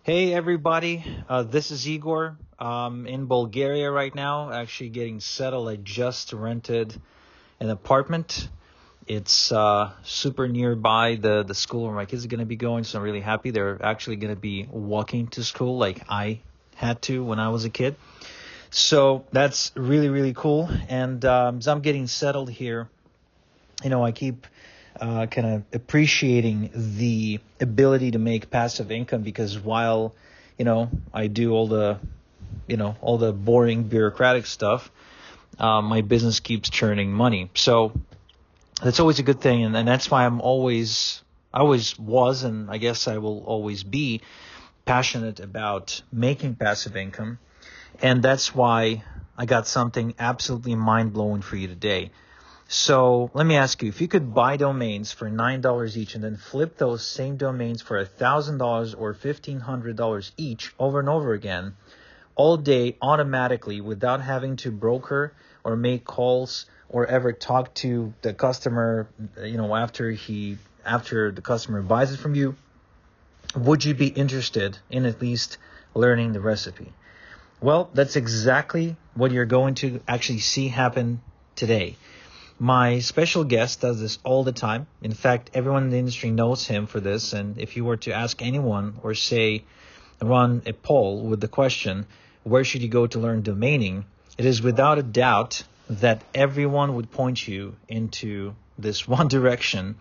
Hey everybody, this is Igor. In Bulgaria right now, actually getting settled. I just rented an apartment. It's super nearby the school where my kids are going to be going, so I'm really happy. They're actually going to be walking to school like I had to when I was a kid. So that's really, really cool. And as I'm getting settled here, I keep kind of appreciating the ability to make passive income because while, I do all the boring bureaucratic stuff, my business keeps churning money. So that's always a good thing. And that's why I always was, and I guess I will always be passionate about making passive income. And that's why I got something absolutely mind blowing for you today. So let me ask you, if you could buy domains for $9 each and then flip those same domains for $1,000 or $1,500 each over and over again, all day automatically without having to broker or make calls or ever talk to the customer, after the customer buys it from you, would you be interested in at least learning the recipe? Well, that's exactly what you're going to actually see happen today. My special guest does this all the time. In fact, everyone in the industry knows him for this. And if you were to ask anyone or say, run a poll with the question, where should you go to learn domaining? It is without a doubt that everyone would point you into this one direction.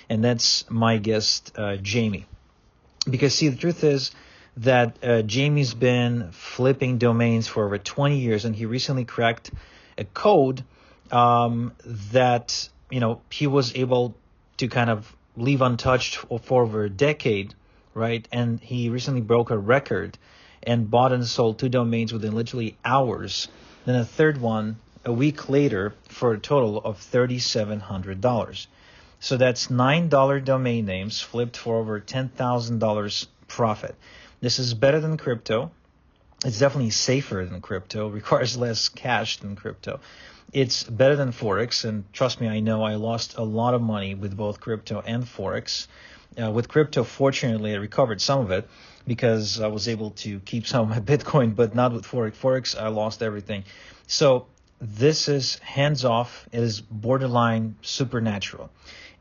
And that's my guest, Jamie. Because see, the truth is that Jamie's been flipping domains for over 20 years, and he recently cracked a code that he was able to kind of leave untouched for over a decade, right? And he recently broke a record and bought and sold two domains within literally hours. Then a third one a week later for a total of $3,700. So that's $9 domain names flipped for over $10,000 profit. This is better than crypto. It's definitely safer than crypto, requires less cash than crypto. It's better than Forex, and trust me, I know I lost a lot of money with both crypto and Forex. With crypto, fortunately, I recovered some of it because I was able to keep some of my Bitcoin, but not with Forex. Forex, I lost everything. So this is hands off. It is borderline supernatural.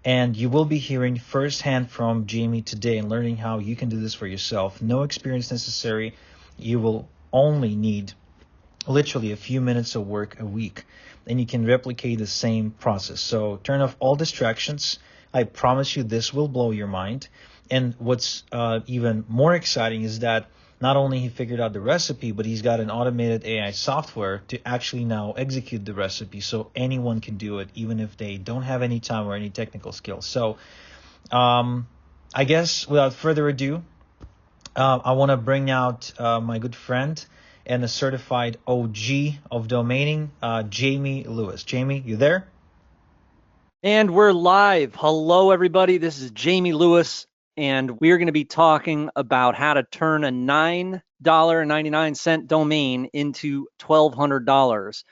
And you will be hearing firsthand from Jamie today and learning how you can do this for yourself. No experience necessary. You will only need literally a few minutes of work a week, and you can replicate the same process. So turn off all distractions. I promise you this will blow your mind. And what's even more exciting is that not only he figured out the recipe, but he's got an automated AI software to actually now execute the recipe so anyone can do it, even if they don't have any time or any technical skills. So I guess without further ado, I want to bring out my good friend and a certified OG of domaining, Jamie Lewis. Jamie, you there? And we're live. Hello, everybody. This is Jamie Lewis, and we're going to be talking about how to turn a $9.99 domain into $1,200.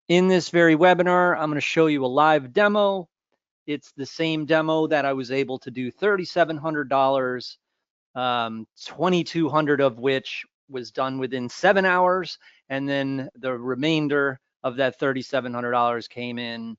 In this very webinar, I'm going to show you a live demo. It's the same demo that I was able to do $3,700, 2,200 of which was done within 7 hours, and then the remainder of that $3,700 came in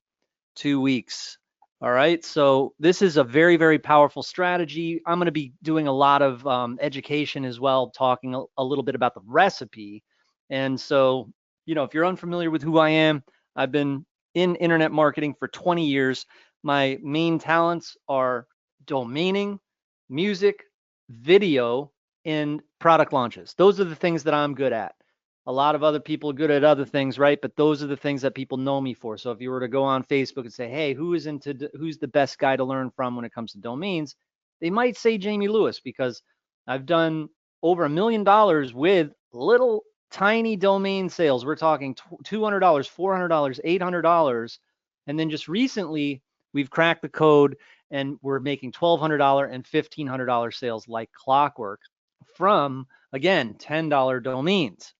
2 weeks. All right, so this is a very, very powerful strategy. I'm going to be doing a lot of education as well, talking a little bit about the recipe. And so, if you're unfamiliar with who I am, I've been in internet marketing for 20 years. My main talents are domaining, music, video, and product launches. Those are the things that I'm good at. A lot of other people are good at other things, right? But those are the things that people know me for. So if you were to go on Facebook and say, hey, who's the best guy to learn from when it comes to domains, they might say Jamie Lewis, because I've done over $1 million with little tiny domain sales. We're talking $200, $400, $800. And then just recently, we've cracked the code and we're making $1,200 and $1,500 sales like clockwork from, again, $10 domains.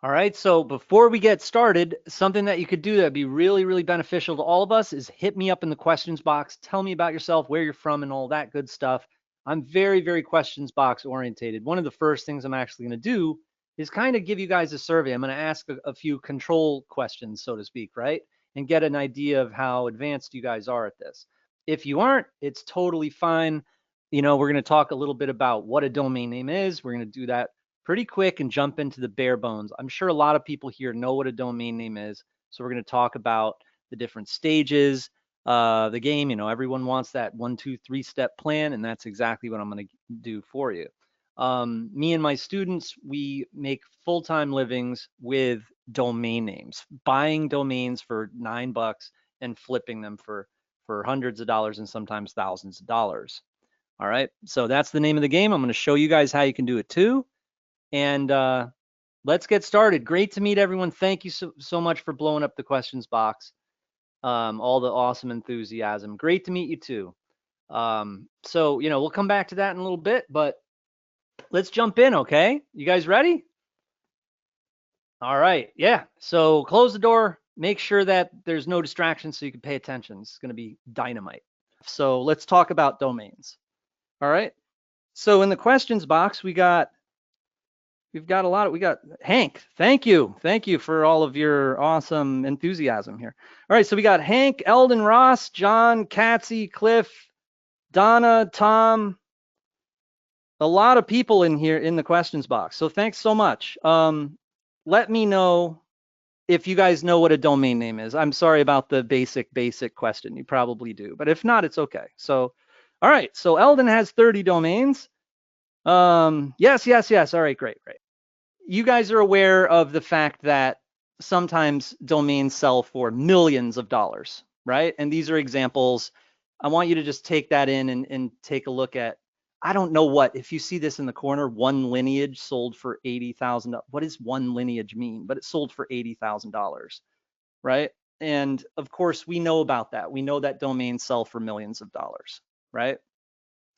All right, so before we get started, something that you could do that'd be really, really beneficial to all of us is hit me up in the questions box. Tell me about yourself, where you're from, and all that good stuff. I'm very, very questions box orientated. One of the first things I'm actually going to do is kind of give you guys a survey. I'm going to ask a few control questions, so to speak, right? And get an idea of how advanced you guys are at this. If you aren't, it's totally fine. You know, we're going to talk a little bit about what a domain name is. We're going to do that pretty quick and jump into the bare bones. I'm sure a lot of people here know what a domain name is. So we're going to talk about the different stages, the game. You know, everyone wants that 1, 2, 3-step plan, and that's exactly what I'm going to do for you. Me and my students, we make full-time livings with domain names, buying domains for $9 and flipping them for hundreds of dollars and sometimes thousands of dollars. All right, so that's the name of the game. I'm going to show you guys how you can do it too. And let's get started. Great to meet everyone. Thank you so much for blowing up the questions box. All the awesome enthusiasm. Great to meet you too. So, you know, we'll come back to that in a little bit, but let's jump in, okay? You guys ready? All right, yeah. So close the door, make sure that there's no distractions so you can pay attention. It's going to be dynamite. So let's talk about domains. All right. So in the questions box, we've got a lot of, we got Hank. Thank you for all of your awesome enthusiasm here. All right, so we got Hank, Eldon, Ross, John, Katsy, Cliff, Donna, Tom, a lot of people in here in the questions box. So thanks so much. Let me know if you guys know what a domain name is. I'm sorry about the basic question. You probably do, but if not, it's okay. So, all right. So Eldon has 30 domains. Yes. All right, great. You guys are aware of the fact that sometimes domains sell for millions of dollars, right? And these are examples. I want you to just take that in and take a look at, I don't know what, if you see this in the corner, one lineage sold for $80,000. What does one lineage mean? But it sold for $80,000, right? And of course, we know about that. We know that domains sell for millions of dollars, right?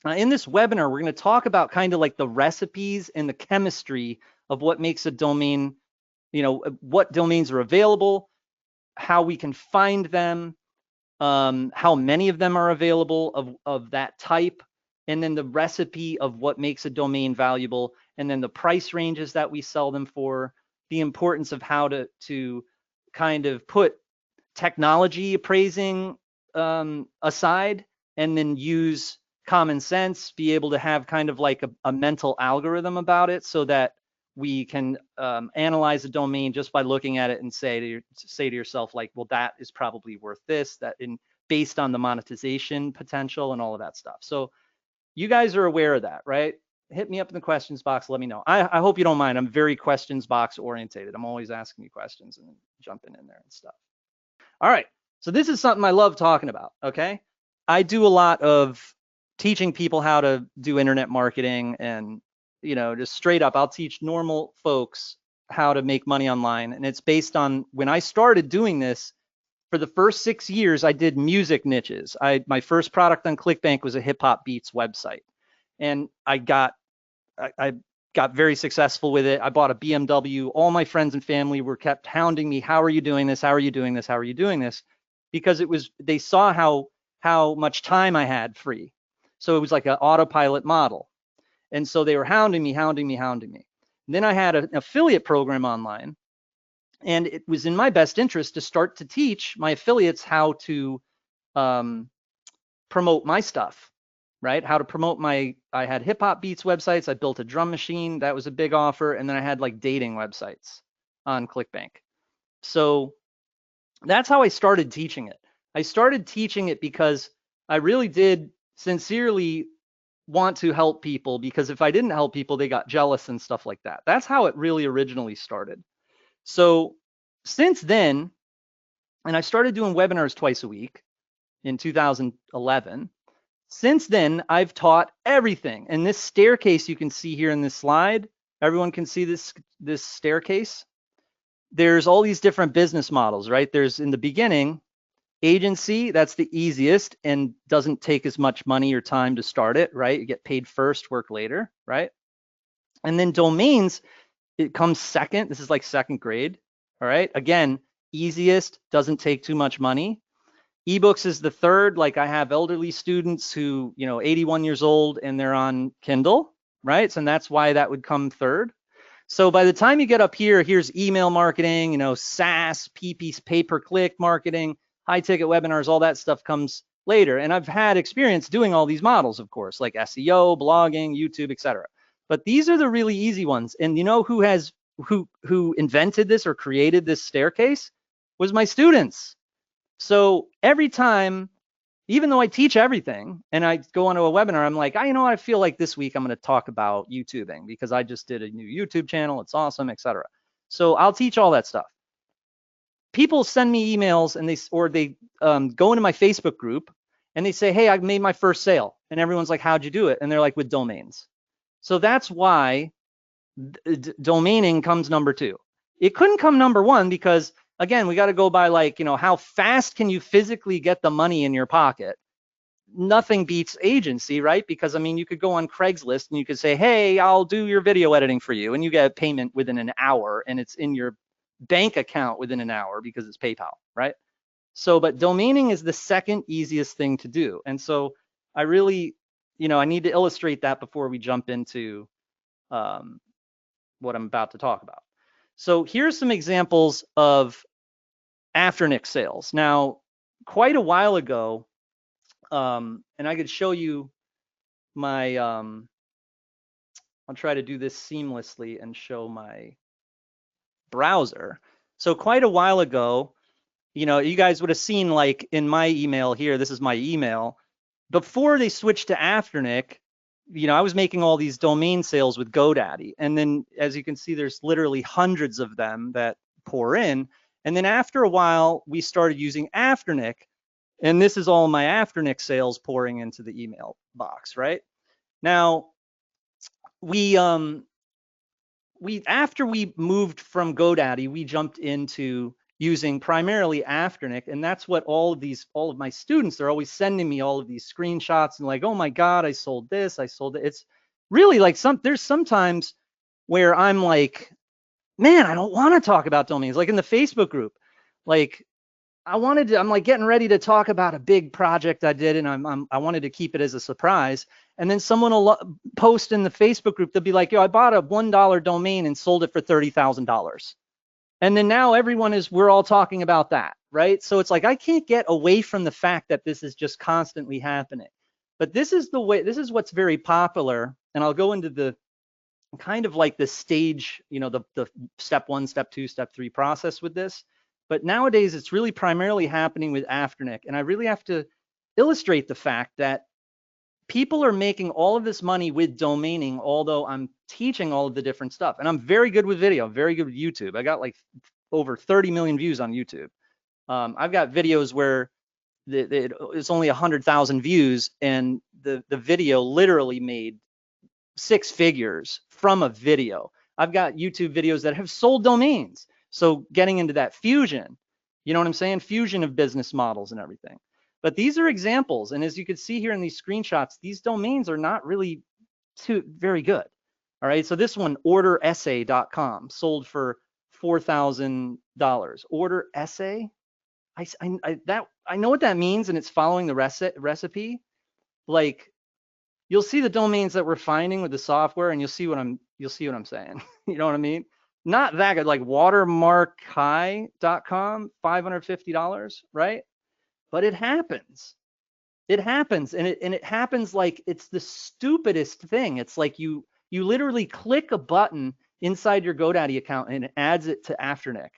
In this webinar, we're going to talk about kind of like the recipes and the chemistry of what makes a domain, you know, what domains are available, how we can find them, how many of them are available of that type, and then the recipe of what makes a domain valuable, and then the price ranges that we sell them for, the importance of how to kind of put technology appraising aside, and then use common sense, be able to have kind of like a mental algorithm about it so that we can analyze a domain just by looking at it and say to yourself, like, well, that is probably worth this, based on the monetization potential and all of that stuff. So you guys are aware of that, right? Hit me up in the questions box. Let me know. I hope you don't mind. I'm very questions box orientated. I'm always asking you questions and jumping in there and stuff. All right. So this is something I love talking about. Okay. I do a lot of teaching people how to do internet marketing, and, you know, just straight up, I'll teach normal folks how to make money online. And it's based on when I started doing this. For the first 6 years, I did music niches. My first product on ClickBank was a hip hop beats website, and I got very successful with it. I bought a BMW. All my friends and family were kept hounding me. How are you doing this? How are you doing this? How are you doing this? Because they saw how much time I had free. So it was like an autopilot model. And so they were hounding me. And then I had an affiliate program online. And it was in my best interest to start to teach my affiliates how to promote my stuff, right? How to promote I had hip hop beats websites. I built a drum machine. That was a big offer. And then I had like dating websites on ClickBank. So that's how I started teaching it. I started teaching it because I really did sincerely want to help people, because if I didn't help people, they got jealous and stuff like that. That's how it really originally started. So since then, and I started doing webinars twice a week in 2011. Since then, I've taught everything. And this staircase you can see here in this slide, everyone can see this staircase. There's all these different business models, right? There's, in the beginning, agency. That's the easiest and doesn't take as much money or time to start it, right? You get paid first, work later, right? And then domains, it comes second. This is like second grade. All right. Again, easiest, doesn't take too much money. Ebooks is the third. Like I have elderly students who, 81 years old and they're on Kindle, right? So, and that's why that would come third. So by the time you get up here, here's email marketing, SaaS, PPC, pay-per-click marketing, high ticket webinars, all that stuff comes later. And I've had experience doing all these models, of course, like SEO, blogging, YouTube, etc. But these are the really easy ones. And you know who invented this or created this staircase? Was my students. So every time, even though I teach everything and I go onto a webinar, I'm like, I feel like this week I'm going to talk about YouTubing because I just did a new YouTube channel. It's awesome, etc. So I'll teach all that stuff. People send me emails and they go into my Facebook group and they say, hey, I've made my first sale. And everyone's like, how'd you do it? And they're like, with domains. So that's why domaining comes number 2. It couldn't come number 1 because again, we got to go by like, how fast can you physically get the money in your pocket? Nothing beats agency, right? Because I mean, you could go on Craigslist and you could say, hey, I'll do your video editing for you. And you get payment within an hour and it's in your bank account within an hour because it's PayPal, right? So, but domaining is the second easiest thing to do. And so I really, I need to illustrate that before we jump into what I'm about to talk about. So here's some examples of Afternic sales. Now, quite a while ago, and I could show you my, I'll try to do this seamlessly and show my browser. So quite a while ago, you guys would have seen like in my email here, this is my email. Before they switched to Afternic, I was making all these domain sales with GoDaddy. And then as you can see, there's literally hundreds of them that pour in. And then after a while, we started using Afternic. And this is all my Afternic sales pouring into the email box, right? Now, after we moved from GoDaddy, we jumped into using primarily Afternic, and that's what all of my students, they're always sending me all of these screenshots and like, oh my God, I sold this, I sold it. It's really like there's sometimes where I'm like, man, I don't want to talk about domains. Like in the Facebook group, like I'm like getting ready to talk about a big project I did, and I wanted to keep it as a surprise. And then someone will post in the Facebook group, they'll be like, yo, I bought a $1 domain and sold it for $30,000. And then now we're all talking about that, right? So it's like, I can't get away from the fact that this is just constantly happening. But this is what's very popular. And I'll go into the kind of like the stage, the step 1, step 2, step 3 process with this. But nowadays, it's really primarily happening with Afternic. And I really have to illustrate the fact that people are making all of this money with domaining, although I'm teaching all of the different stuff. And I'm very good with video, very good with YouTube. I got like over 30 million views on YouTube. I've got videos where it's only 100,000 views, and the video literally made 6 figures from a video. I've got YouTube videos that have sold domains. So getting into that fusion, you know what I'm saying? Fusion of business models and everything. But these are examples. And as you can see here in these screenshots, these domains are not really very good. All right. So this one, orderessay.com, sold for $4,000. Order essay. I know what that means, and it's following the recipe. Like, you'll see the domains that we're finding with the software, and you'll see what I'm saying. You know what I mean? Not that good, like watermarkhigh.com, $550, right? But it happens. It happens, and it happens like it's the stupidest thing. It's like you literally click a button inside your GoDaddy account and it adds it to Afternic.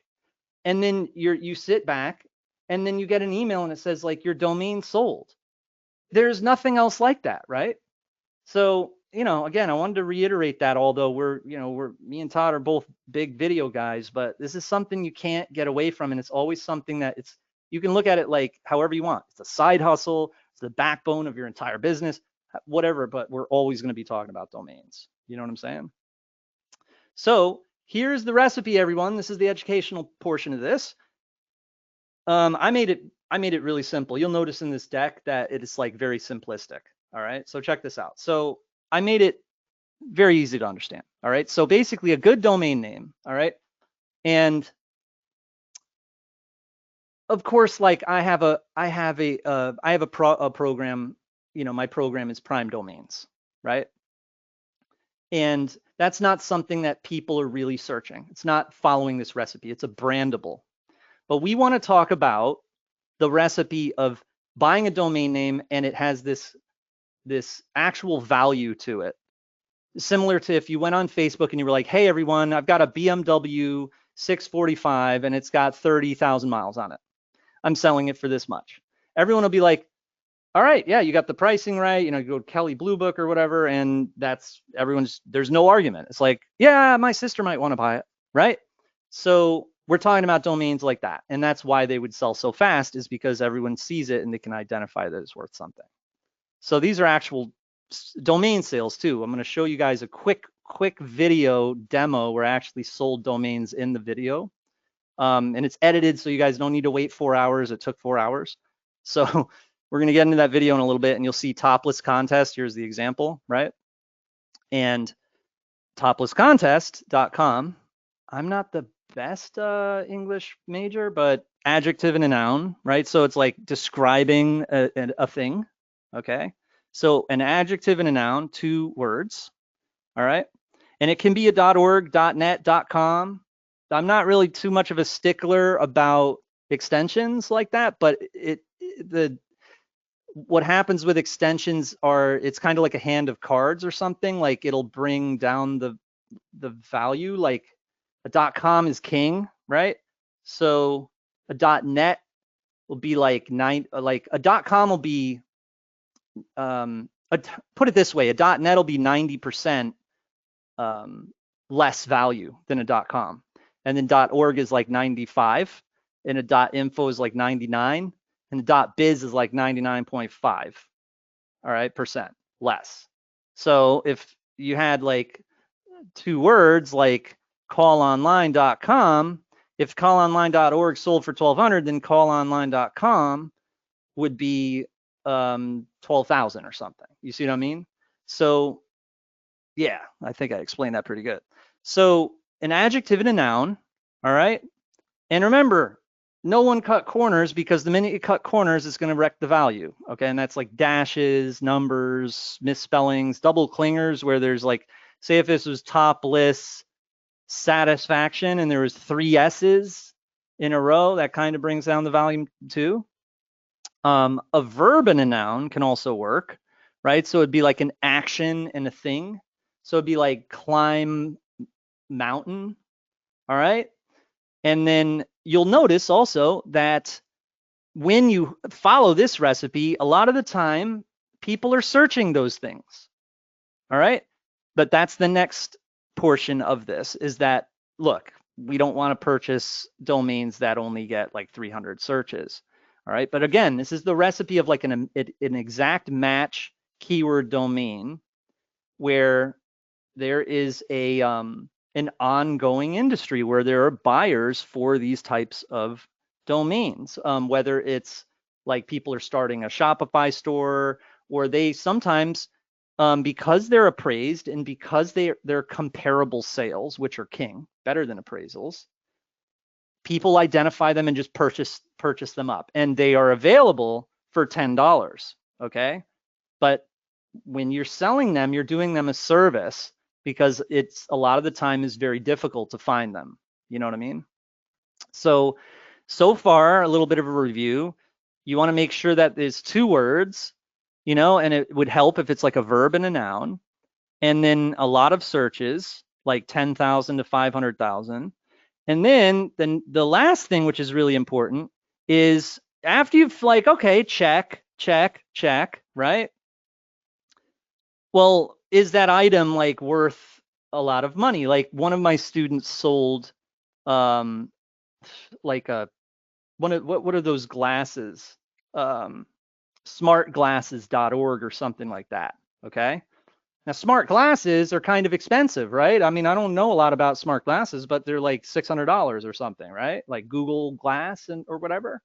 And then you sit back and then you get an email and it says like your domain sold. There's nothing else like that, right? So, again, I wanted to reiterate that, although me and Todd are both big video guys, but this is something you can't get away from. And it's always something that you can look at it like however you want. It's a side hustle. It's the backbone of your entire business, whatever, but we're always going to be talking about domains. You know what I'm saying? So here's the recipe, everyone. This is the educational portion of this. I made it really simple. You'll notice in this deck that it is like very simplistic. All right, so check this out. So I made it very easy to understand. All right, so basically a good domain name. All right, and of course, like I have a program, my program is Prime Domains, right? And that's not something that people are really searching. It's not following this recipe. It's a brandable. But we want to talk about the recipe of buying a domain name and it has this actual value to it. Similar to if you went on Facebook and you were like, hey, everyone, I've got a BMW 645 and it's got 30,000 miles on it. I'm selling it for this much. Everyone will be like, all right, yeah, you got the pricing right. You go to Kelly Blue Book or whatever, and there's no argument. It's like, yeah, my sister might want to buy it, right? So we're talking about domains like that. And that's why they would sell so fast, is because everyone sees it and they can identify that it's worth something. So these are actual domain sales too. I'm going to show you guys a quick video demo where I actually sold domains in the video. And it's edited, so you guys don't need to wait 4 hours. It took 4 hours. So we're going to get into that video in a little bit, and you'll see topless contest. Here's the example, right? And toplesscontest.com. I'm not the best English major, but adjective and a noun, right? So it's like describing a thing, okay? So an adjective and a noun, 2 words, all right? And it can be a .org, .net, .com. I'm not really too much of a stickler about extensions like that, but what happens with extensions it's kind of like a hand of cards or something. Like it'll bring down the value. Like a .com is king, right? So a .net will be like a .com will be put it this way, a .net will be 90% less value than a .com, and then .org is like 95, and a .info is like 99, and the .biz is like 99.5, all right, percent less. So if you had like 2 words like callonline.com, if callonline.org sold for 1,200, then callonline.com would be 12,000 or something. You see what I mean? So yeah, I think I explained that pretty good. So an adjective and a noun, all right? And remember, no one cut corners, because the minute you cut corners, it's going to wreck the value, okay? And that's like dashes, numbers, misspellings, double clingers, where there's like, say if this was topless satisfaction and there was 3 S's in a row, that kind of brings down the value too. A verb and a noun can also work, right? So it'd be like an action and a thing. So it'd be like climb mountain, all right? And then you'll notice also that when you follow this recipe, a lot of the time people are searching those things, all right? But that's the next portion of this, is that, look, we don't want to purchase domains that only get like 300 searches, all right? But again, this is the recipe of like an exact match keyword domain where there is an ongoing industry where there are buyers for these types of domains, whether it's like people are starting a Shopify store, or they sometimes, because they're appraised and because they're comparable sales, which are king, better than appraisals, people identify them and just purchase them up, and they are available for $10, okay? But when you're selling them, you're doing them a service, because it's a lot of the time is very difficult to find them. You know what I mean? So far, a little bit of a review. You want to make sure that there's 2 words, and it would help if it's like a verb and a noun, and then a lot of searches, like 10,000 to 500,000. And then the last thing, which is really important, is after you've like, okay, check, right? Well, is that item like worth a lot of money? Like one of my students sold like what are those glasses? Smartglasses.org or something like that, okay? Now, smart glasses are kind of expensive, right? I mean, I don't know a lot about smart glasses, but they're like $600 or something, right? Like Google Glass or whatever.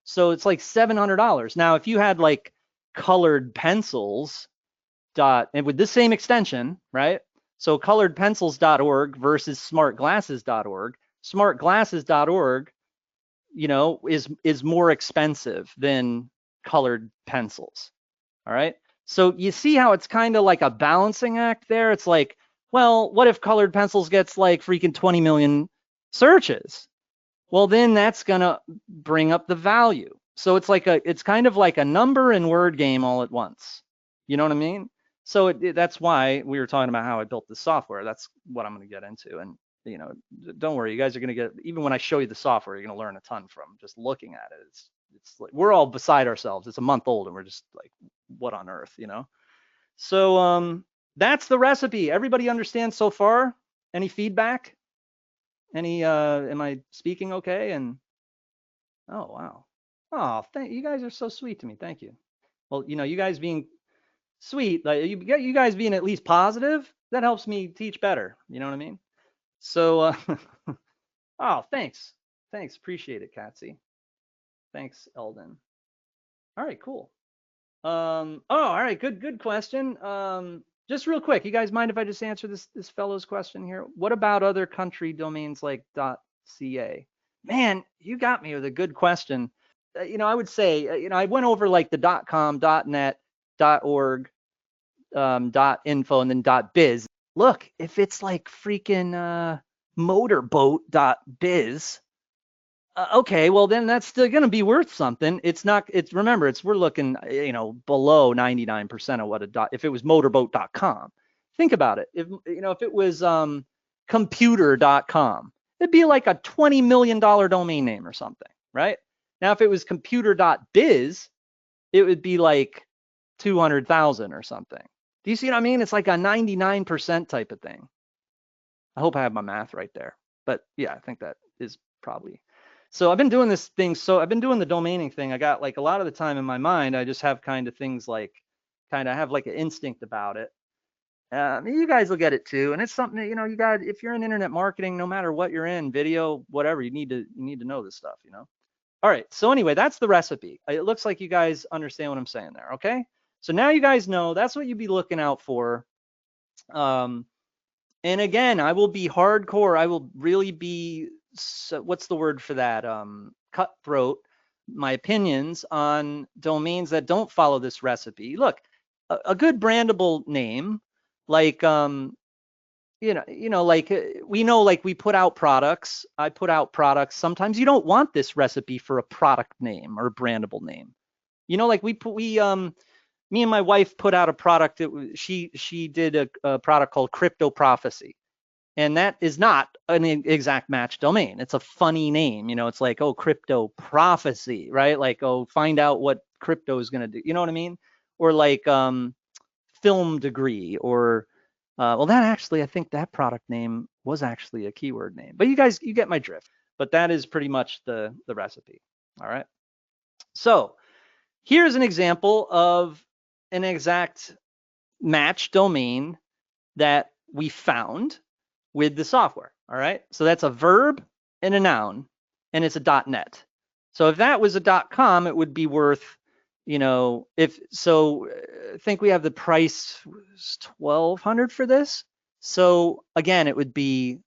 So it's like $700. Now, if you had like colored pencils and with the same extension, right? So coloredpencils.org versus smartglasses.org. Smartglasses.org, is more expensive than colored pencils. All right. So you see how it's kind of like a balancing act there. It's like, well, what if colored pencils gets like freaking 20 million searches? Well, then that's gonna bring up the value. So it's kind of like a number and word game all at once. You know what I mean? So that's why we were talking about how I built the software. That's what I'm going to get into. And don't worry, you guys are going to get, even when I show you the software, you're going to learn a ton from just looking at it. It's like we're all beside ourselves. It's a month old and we're just like, what on earth, So that's the recipe. Everybody understands so far? Any feedback? Am I speaking okay? And oh wow. Oh, thank you guys are so sweet to me. Thank you. Well, you guys being sweet, like you guys being at least positive, that helps me teach better. You know what I mean? So oh, thanks. Thanks. Appreciate it, Katsy. Thanks, Eldon. All right, cool. Oh, all right, good question. Just real quick, you guys mind if I just answer this fellow's question here? What about other country domains like .ca? Man, you got me with a good question. I would say, I went over like the .com, .net, .org, .info, and then .biz. Look, if it's like freaking motorboat.biz, okay, well then that's still going to be worth something. Remember, we're looking, below 99% of what if it was motorboat.com. Think about it. If it was computer.com, it'd be like a $20 million domain name or something, right? Now, if it was computer.biz, it would be like 200,000 or something. Do you see what I mean? It's like a 99% type of thing. I hope I have my math right there. But yeah, I think that is probably. So I've been doing this thing. So I've been doing the domaining thing. I got like a lot of the time in my mind, I just have kind of things like I have like an instinct about it. You guys will get it too. And it's something that, you got, if you're in internet marketing, no matter what you're in, video, whatever, you need to know this stuff, All right. So anyway, that's the recipe. It looks like you guys understand what I'm saying there. Okay. So now you guys know that's what you'd be looking out for. And again, I will be hardcore. I will really be, what's the word for that? Cutthroat my opinions on domains that don't follow this recipe. Look, a good brandable name, like, like we know, like we put out products. I put out products. Sometimes you don't want this recipe for a product name or a brandable name. Like me and my wife put out a product that she did a product called Crypto Prophecy. And that is not an exact match domain. It's a funny name. It's like, oh, Crypto Prophecy, right? Like, oh, find out what crypto is going to do. You know what I mean? Or like film degree or, well, that actually, I think that product name was actually a keyword name. But you get my drift. But that is pretty much the recipe. All right. So here's an example of an exact match domain that we found with the software. All right. So that's a verb and a noun, and it's a .net. So if that was a .com, it would be worth, I think we have the price $1,200 for this. So again, it would be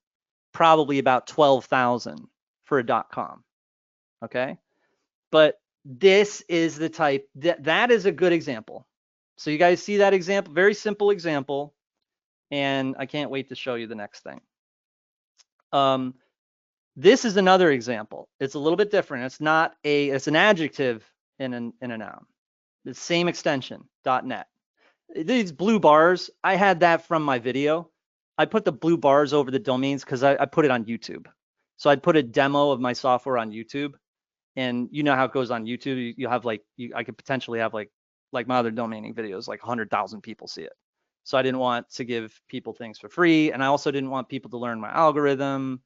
probably about 12,000 for a .com. Okay. But this is the type that is a good example. So you guys see that example, very simple example. And I can't wait to show you the next thing. This is another example. It's a little bit different. It's an adjective in a noun. The same extension, .net. These blue bars, I had that from my video. I put the blue bars over the domains because I put it on YouTube. So I'd put a demo of my software on YouTube. And you know how it goes on YouTube. You have I could potentially have like my other domaining videos, like 100,000 people see it. So I didn't want to give people things for free. And I also didn't want people to learn my algorithm.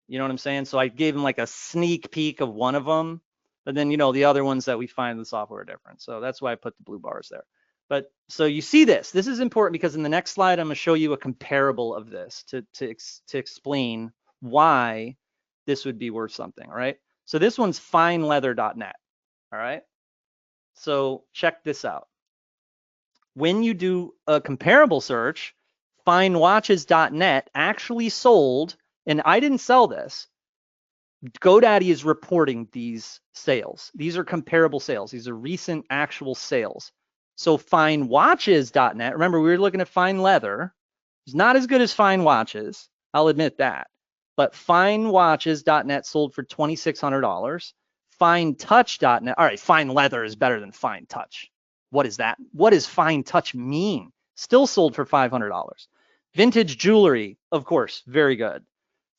You know what I'm saying? So I gave them like a sneak peek of one of them. But then, the other ones that we find in the software are different. So that's why I put the blue bars there. But so you see this. This is important because in the next slide, I'm going to show you a comparable of this to explain why this would be worth something. All right. So this one's fineleather.net. All right. So check this out. When you do a comparable search, finewatches.net actually sold, and I didn't sell this, GoDaddy is reporting these sales. These are comparable sales. These are recent actual sales. So finewatches.net, remember we were looking at fine leather. It's not as good as fine watches. I'll admit that. But finewatches.net sold for $2,600. Finetouch.net. All right, fine leather is better than fine touch. What is that? What does fine touch mean? Still sold for $500. Vintage jewelry, of course, very good.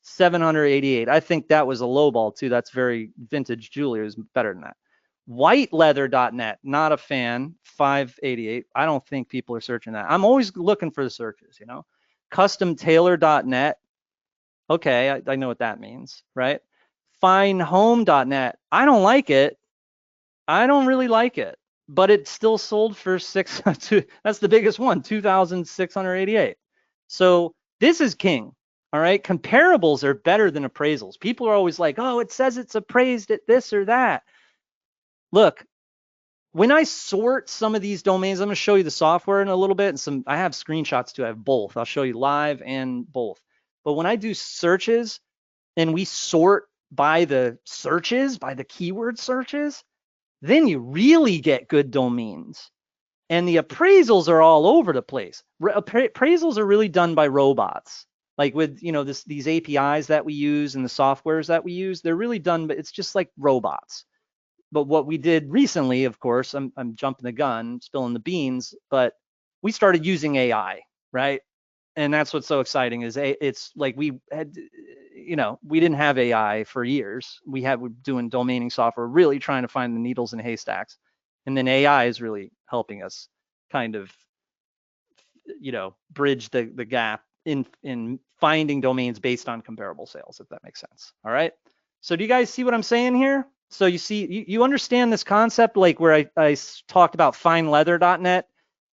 788. I think that was a low ball too. That's very vintage jewelry is better than that. Whiteleather.net, not a fan. 588. I don't think people are searching that. I'm always looking for the searches, you know. Customtailor.net. Okay, I know what that means, right? Finehome.net. I don't like it. I don't really like it, but it still sold for that's the biggest one, 2,688. So this is king. All right. Comparables are better than appraisals. People are always like, oh, it says it's appraised at this or that. Look, when I sort some of these domains, I'm going to show you the software in a little bit. And I have screenshots too. I have both. I'll show you live and both. But when I do searches and we sort by the searches, by the keyword searches, then you really get good domains. And the appraisals are all over the place. Appraisals are really done by robots. Like with, you know, these APIs that we use and the softwares that we use, they're really done, but it's just like robots. But what we did recently, of course, I'm jumping the gun, spilling the beans, but we started using AI, right? And that's what's so exciting is it's like we had, you know, we didn't have AI for years. We're doing domaining software, really trying to find the needles in haystacks. And then AI is really helping us kind of, you know, bridge the gap in finding domains based on comparable sales, if that makes sense. All right. So do you guys see what I'm saying here? So you see, you understand this concept, like where I talked about fineleather.net,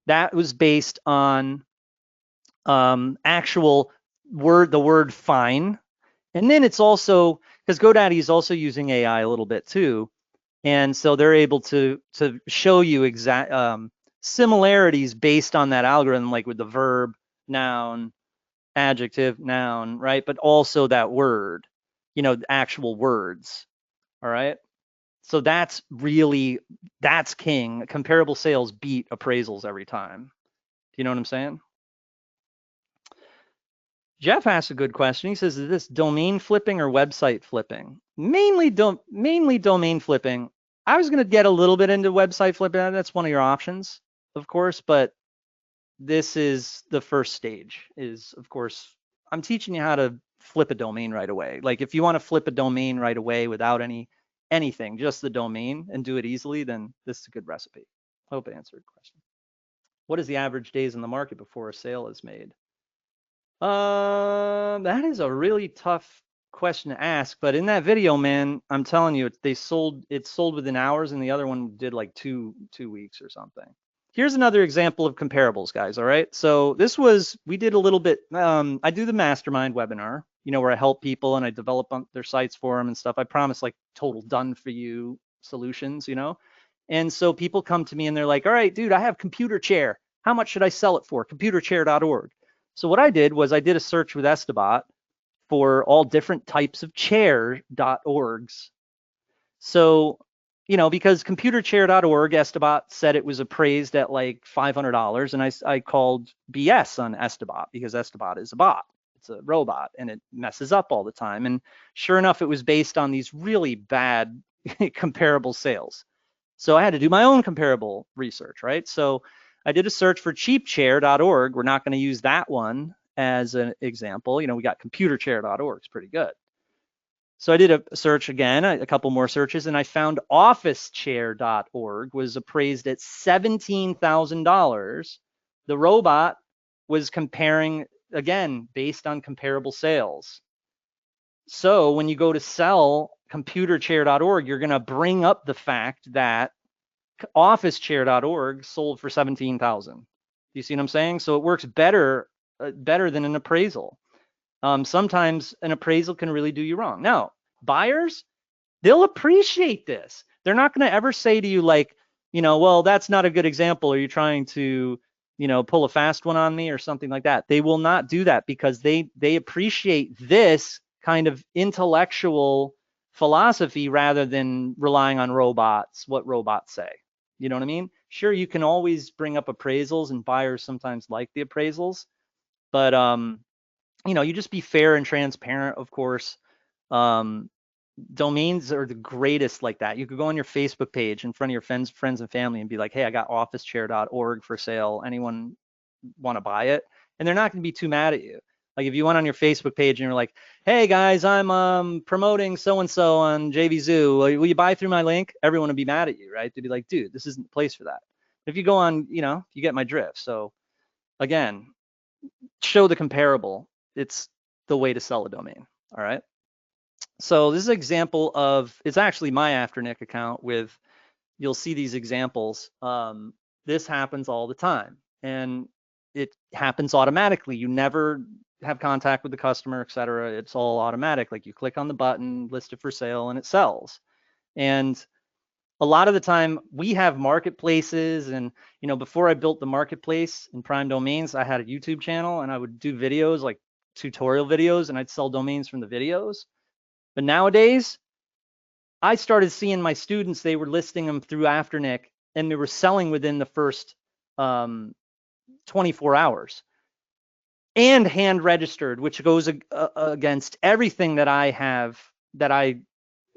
that was based on actual the word fine. And then it's also, because GoDaddy is also using AI a little bit too. And so they're able to show you exact similarities based on that algorithm, like with the verb, noun, adjective, noun, right? But also that word, you know, the actual words. All right. So that's king. Comparable sales beat appraisals every time. Do you know what I'm saying? Jeff asked a good question. He says, is this domain flipping or website flipping? Mainly domain flipping. I was going to get a little bit into website flipping. That's one of your options, of course, but this is the first stage is, of course, I'm teaching you how to flip a domain right away. Like if you want to flip a domain right away without anything, just the domain and do it easily, then this is a good recipe. I hope it answered the question. What is the average days in the market before a sale is made? That is a really tough question to ask, but in that video, man, I'm telling you, it sold within hours, and the other one did like two weeks or something. Here's another example of comparables, guys. All right, so we did a little bit. I do the mastermind webinar, you know, where I help people and I develop their sites for them and stuff. I promise like total done for you solutions, you know. And so people come to me and they're like, all right, dude, I have computer chair. How much should I sell it for? Computerchair.org. So what I did was I did a search with Estabot for all different types of chair.orgs. So, you know, because computerchair.org, Estabot said it was appraised at like $500, and I called BS on Estabot because Estabot is a bot. It's a robot and it messes up all the time. And sure enough, it was based on these really bad comparable sales. So I had to do my own comparable research, right? So I did a search for cheapchair.org. We're not going to use that one as an example. You know, we got computerchair.org. It's pretty good. So I did a search again, a couple more searches, and I found officechair.org was appraised at $17,000. The robot was comparing, again, based on comparable sales. So when you go to sell computerchair.org, you're going to bring up the fact that officechair.org sold for $17,000. Do you see what I'm saying? So it works better than an appraisal. Sometimes an appraisal can really do you wrong. Now, buyers, they'll appreciate this. They're not going to ever say to you like, you know, well, that's not a good example. Are you trying to, you know, pull a fast one on me or something like that? They will not do that because they appreciate this kind of intellectual philosophy rather than relying on robots, what robots say. You know what I mean? Sure, you can always bring up appraisals, and buyers sometimes like the appraisals, but you just be fair and transparent, of course. Um, Domains are the greatest like that. You could go on your Facebook page in front of your friends and family and be like, hey, I got officechair.org for sale. Anyone want to buy it? And they're not going to be too mad at you. Like if you went on your Facebook page and you're like, hey guys, I'm promoting so and so on JV Zoo. Will you buy through my link? Everyone would be mad at you, right? They'd be like, dude, this isn't the place for that. If you go on, you get my drift. So again, show the comparable. It's the way to sell a domain. All right. So this is an example of, it's actually my Afternic account with, you'll see these examples. This happens all the time, and it happens automatically. You never have contact with the customer, et cetera. It's all automatic. Like you click on the button, list it for sale, and it sells. And a lot of the time we have marketplaces, and before I built the marketplace in Prime Domains, I had a YouTube channel and I would do videos like tutorial videos, and I'd sell domains from the videos. But nowadays, I started seeing my students, they were listing them through Afternic and they were selling within the first 24 hours and hand registered, which goes against everything that I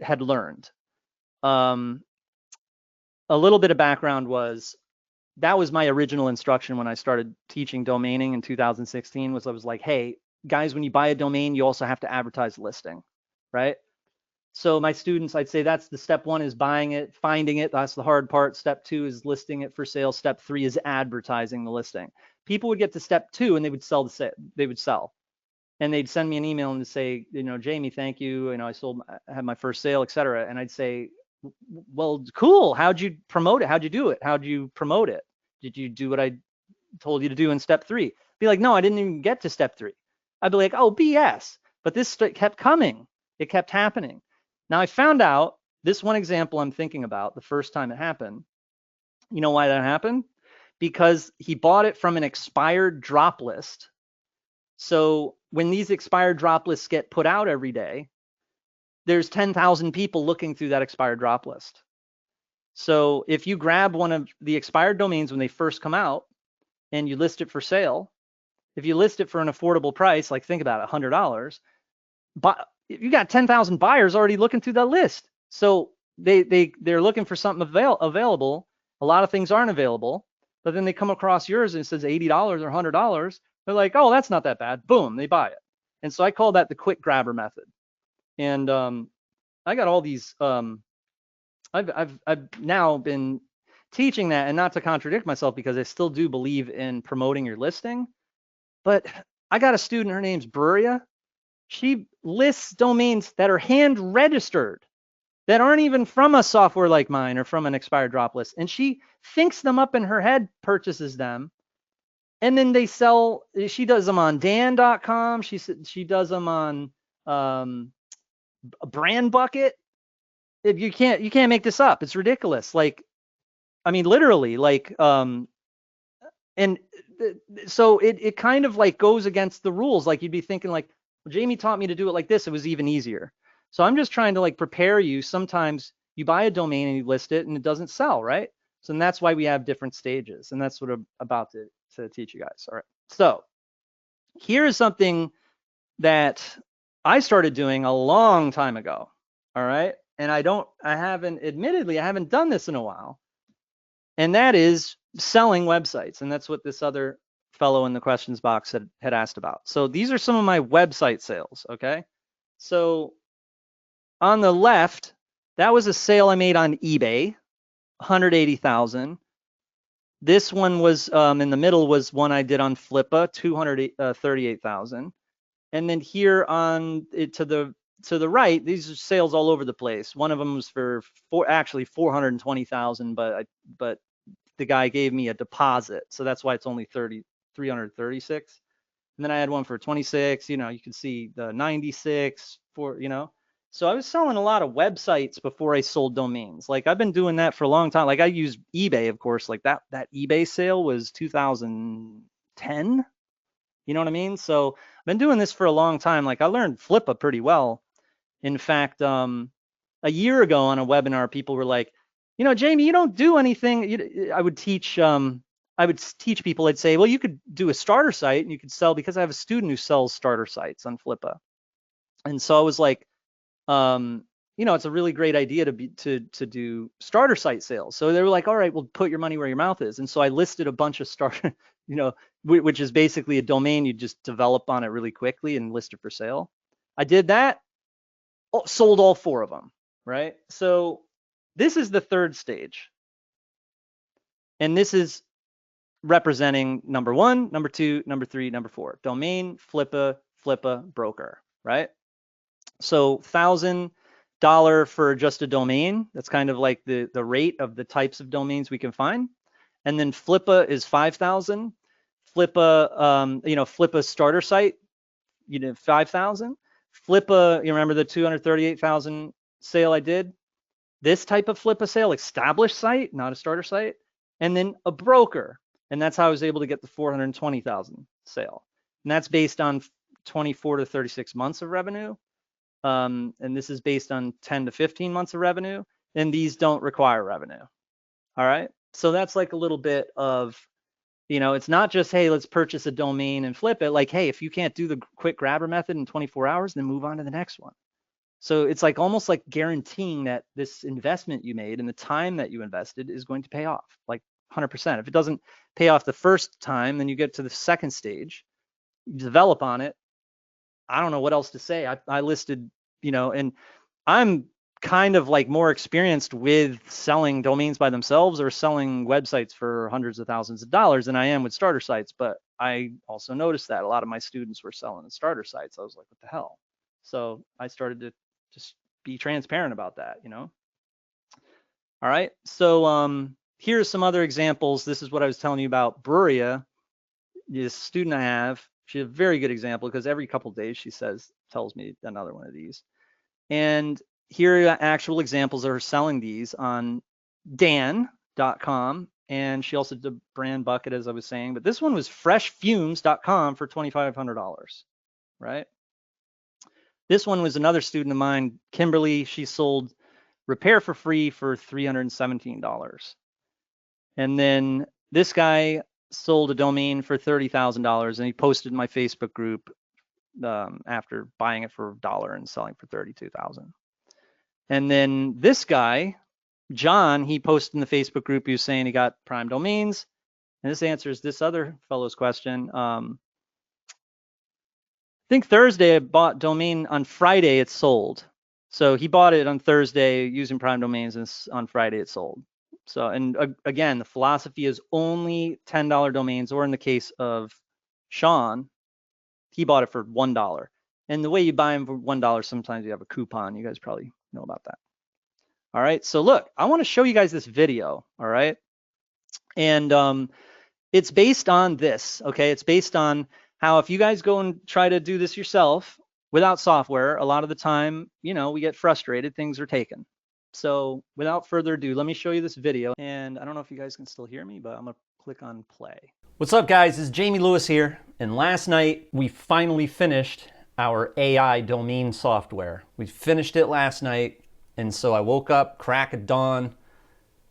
had learned. A little bit of background was, that was my original instruction when I started teaching domaining in 2016, was I was like, hey, guys, when you buy a domain, you also have to advertise the listing, right? So my students, I'd say that's the step one is buying it, finding it. That's the hard part. Step two is listing it for sale. Step three is advertising the listing. People would get to step two and they would sell and they'd send me an email and say, Jamie, thank you. I had my first sale, et cetera. And I'd say, well, cool. How'd you promote it? How'd you do it? How'd you promote it? Did you do what I told you to do in step three? Be like, no, I didn't even get to step three. I'd be like, oh, BS. But this kept coming. It kept happening. Now I found out this one example I'm thinking about the first time it happened. You know why that happened? Because he bought it from an expired drop list. So when these expired drop lists get put out every day, there's 10,000 people looking through that expired drop list. So if you grab one of the expired domains when they first come out and you list it for sale, if you list it for an affordable price, like think about it, $100, but you got 10,000 buyers already looking through that list. So they're looking for something available. A lot of things aren't available, but then they come across yours and it says $80 or $100. They're like, oh, that's not that bad. Boom, they buy it. And so I call that the quick grabber method. And I got all these. I've now been teaching that, and not to contradict myself, because I still do believe in promoting your listing. But I got a student. Her name's Bruria. She lists domains that are hand registered, that aren't even from a software like mine or from an expired drop list. And she thinks them up in her head, purchases them, and then they sell. She does them on Dan.com. She does them on Brand Bucket. You can't make this up. It's ridiculous. Like, I mean, literally, like, and so it kind of like goes against the rules. Like you'd be thinking like, well, Jamie taught me to do it like this. It was even easier. So I'm just trying to like prepare you. Sometimes you buy a domain and you list it and it doesn't sell, right? So that's why we have different stages. And that's what I'm about to teach you guys. All right. So here is something that I started doing a long time ago. All right. And I haven't done this in a while. And that is selling websites. And that's what this other fellow in the questions box had asked about. So these are some of my website sales, okay? So on the left, that was a sale I made on eBay, 180,000. This one was in the middle was one I did on Flippa, 238,000. And then here on it to the right, these are sales all over the place. One of them was for actually 420,000, but the guy gave me a deposit, so that's why it's only 336. And then I had one for 26. You can see the 96 for. So I was selling a lot of websites before I sold domains. Like I've been doing that for a long time. Like I use eBay, of course. Like that eBay sale was 2010. You know what I mean? So I've been doing this for a long time. Like I learned Flippa pretty well. In fact, a year ago on a webinar, people were like, you know, Jamie, you don't do anything. I would teach people, I'd say, well, you could do a starter site and you could sell, because I have a student who sells starter sites on Flippa. And so I was like, you know, it's a really great idea to do starter site sales. So they were like, all right, well, put your money where your mouth is. And so I listed a bunch of starter, you know, which is basically a domain you just develop on it really quickly and list it for sale. I did that, sold all 4 of them, right? So this is the 3rd stage. And this is representing number 1, number 2, number 3, number 4. Domain, Flippa, broker, right? So $1,000 for just a domain. That's kind of like the rate of the types of domains we can find. And then Flippa is 5,000. Flippa, you know, Flippa starter site, you know, 5,000. Flippa, you remember the 238,000 sale I did? This type of Flippa sale, established site, not a starter site, and then a broker. And that's how I was able to get the 420,000 sale. And that's based on 24 to 36 months of revenue. And this is based on 10 to 15 months of revenue. And these don't require revenue. All right. So that's like a little bit of, you know, it's not just, hey, let's purchase a domain and flip it. Like, hey, if you can't do the quick grabber method in 24 hours, then move on to the next one. So it's like almost like guaranteeing that this investment you made and the time that you invested is going to pay off, like 100%. If it doesn't pay off the first time, then you get to the second stage, you develop on it. I don't know what else to say. I listed, you know, and I'm kind of like more experienced with selling domains by themselves or selling websites for hundreds of thousands of dollars than I am with starter sites. But I also noticed that a lot of my students were selling the starter sites. I was like, what the hell? So I started to just be transparent about that, you know? All right. So here's some other examples. This is what I was telling you about Bruria. This student I have, she's a very good example because every couple of days she tells me another one of these. And here are actual examples of her selling these on dan.com. And she also did brand bucket, as I was saying. But this one was freshfumes.com for $2,500, right? This one was another student of mine, Kimberly. She sold repair for free for $317. And then this guy sold a domain for $30,000, and he posted in my Facebook group after buying it for $1 and selling for $32,000. And then this guy, John, he posted in the Facebook group, he was saying he got prime domains. And this answers this other fellow's question. I think Thursday I bought domain, on Friday it sold. So he bought it on Thursday using prime domains, and on Friday it sold. So, and again, the philosophy is only $10 domains, or in the case of Sean, he bought it for $1. And the way you buy them for $1, sometimes you have a coupon. You guys probably know about that. All right, so look, I want to show you guys this video, all right? And it's based on this, okay? It's based on how if you guys go and try to do this yourself without software, a lot of the time, you know, we get frustrated, things are taken. So without further ado, let me show you this video. And I don't know if you guys can still hear me, but I'm gonna click on play. What's up, guys? This is Jamie Lewis here. And last night, we finally finished our AI domain software. We finished it last night. And so I woke up, crack of dawn,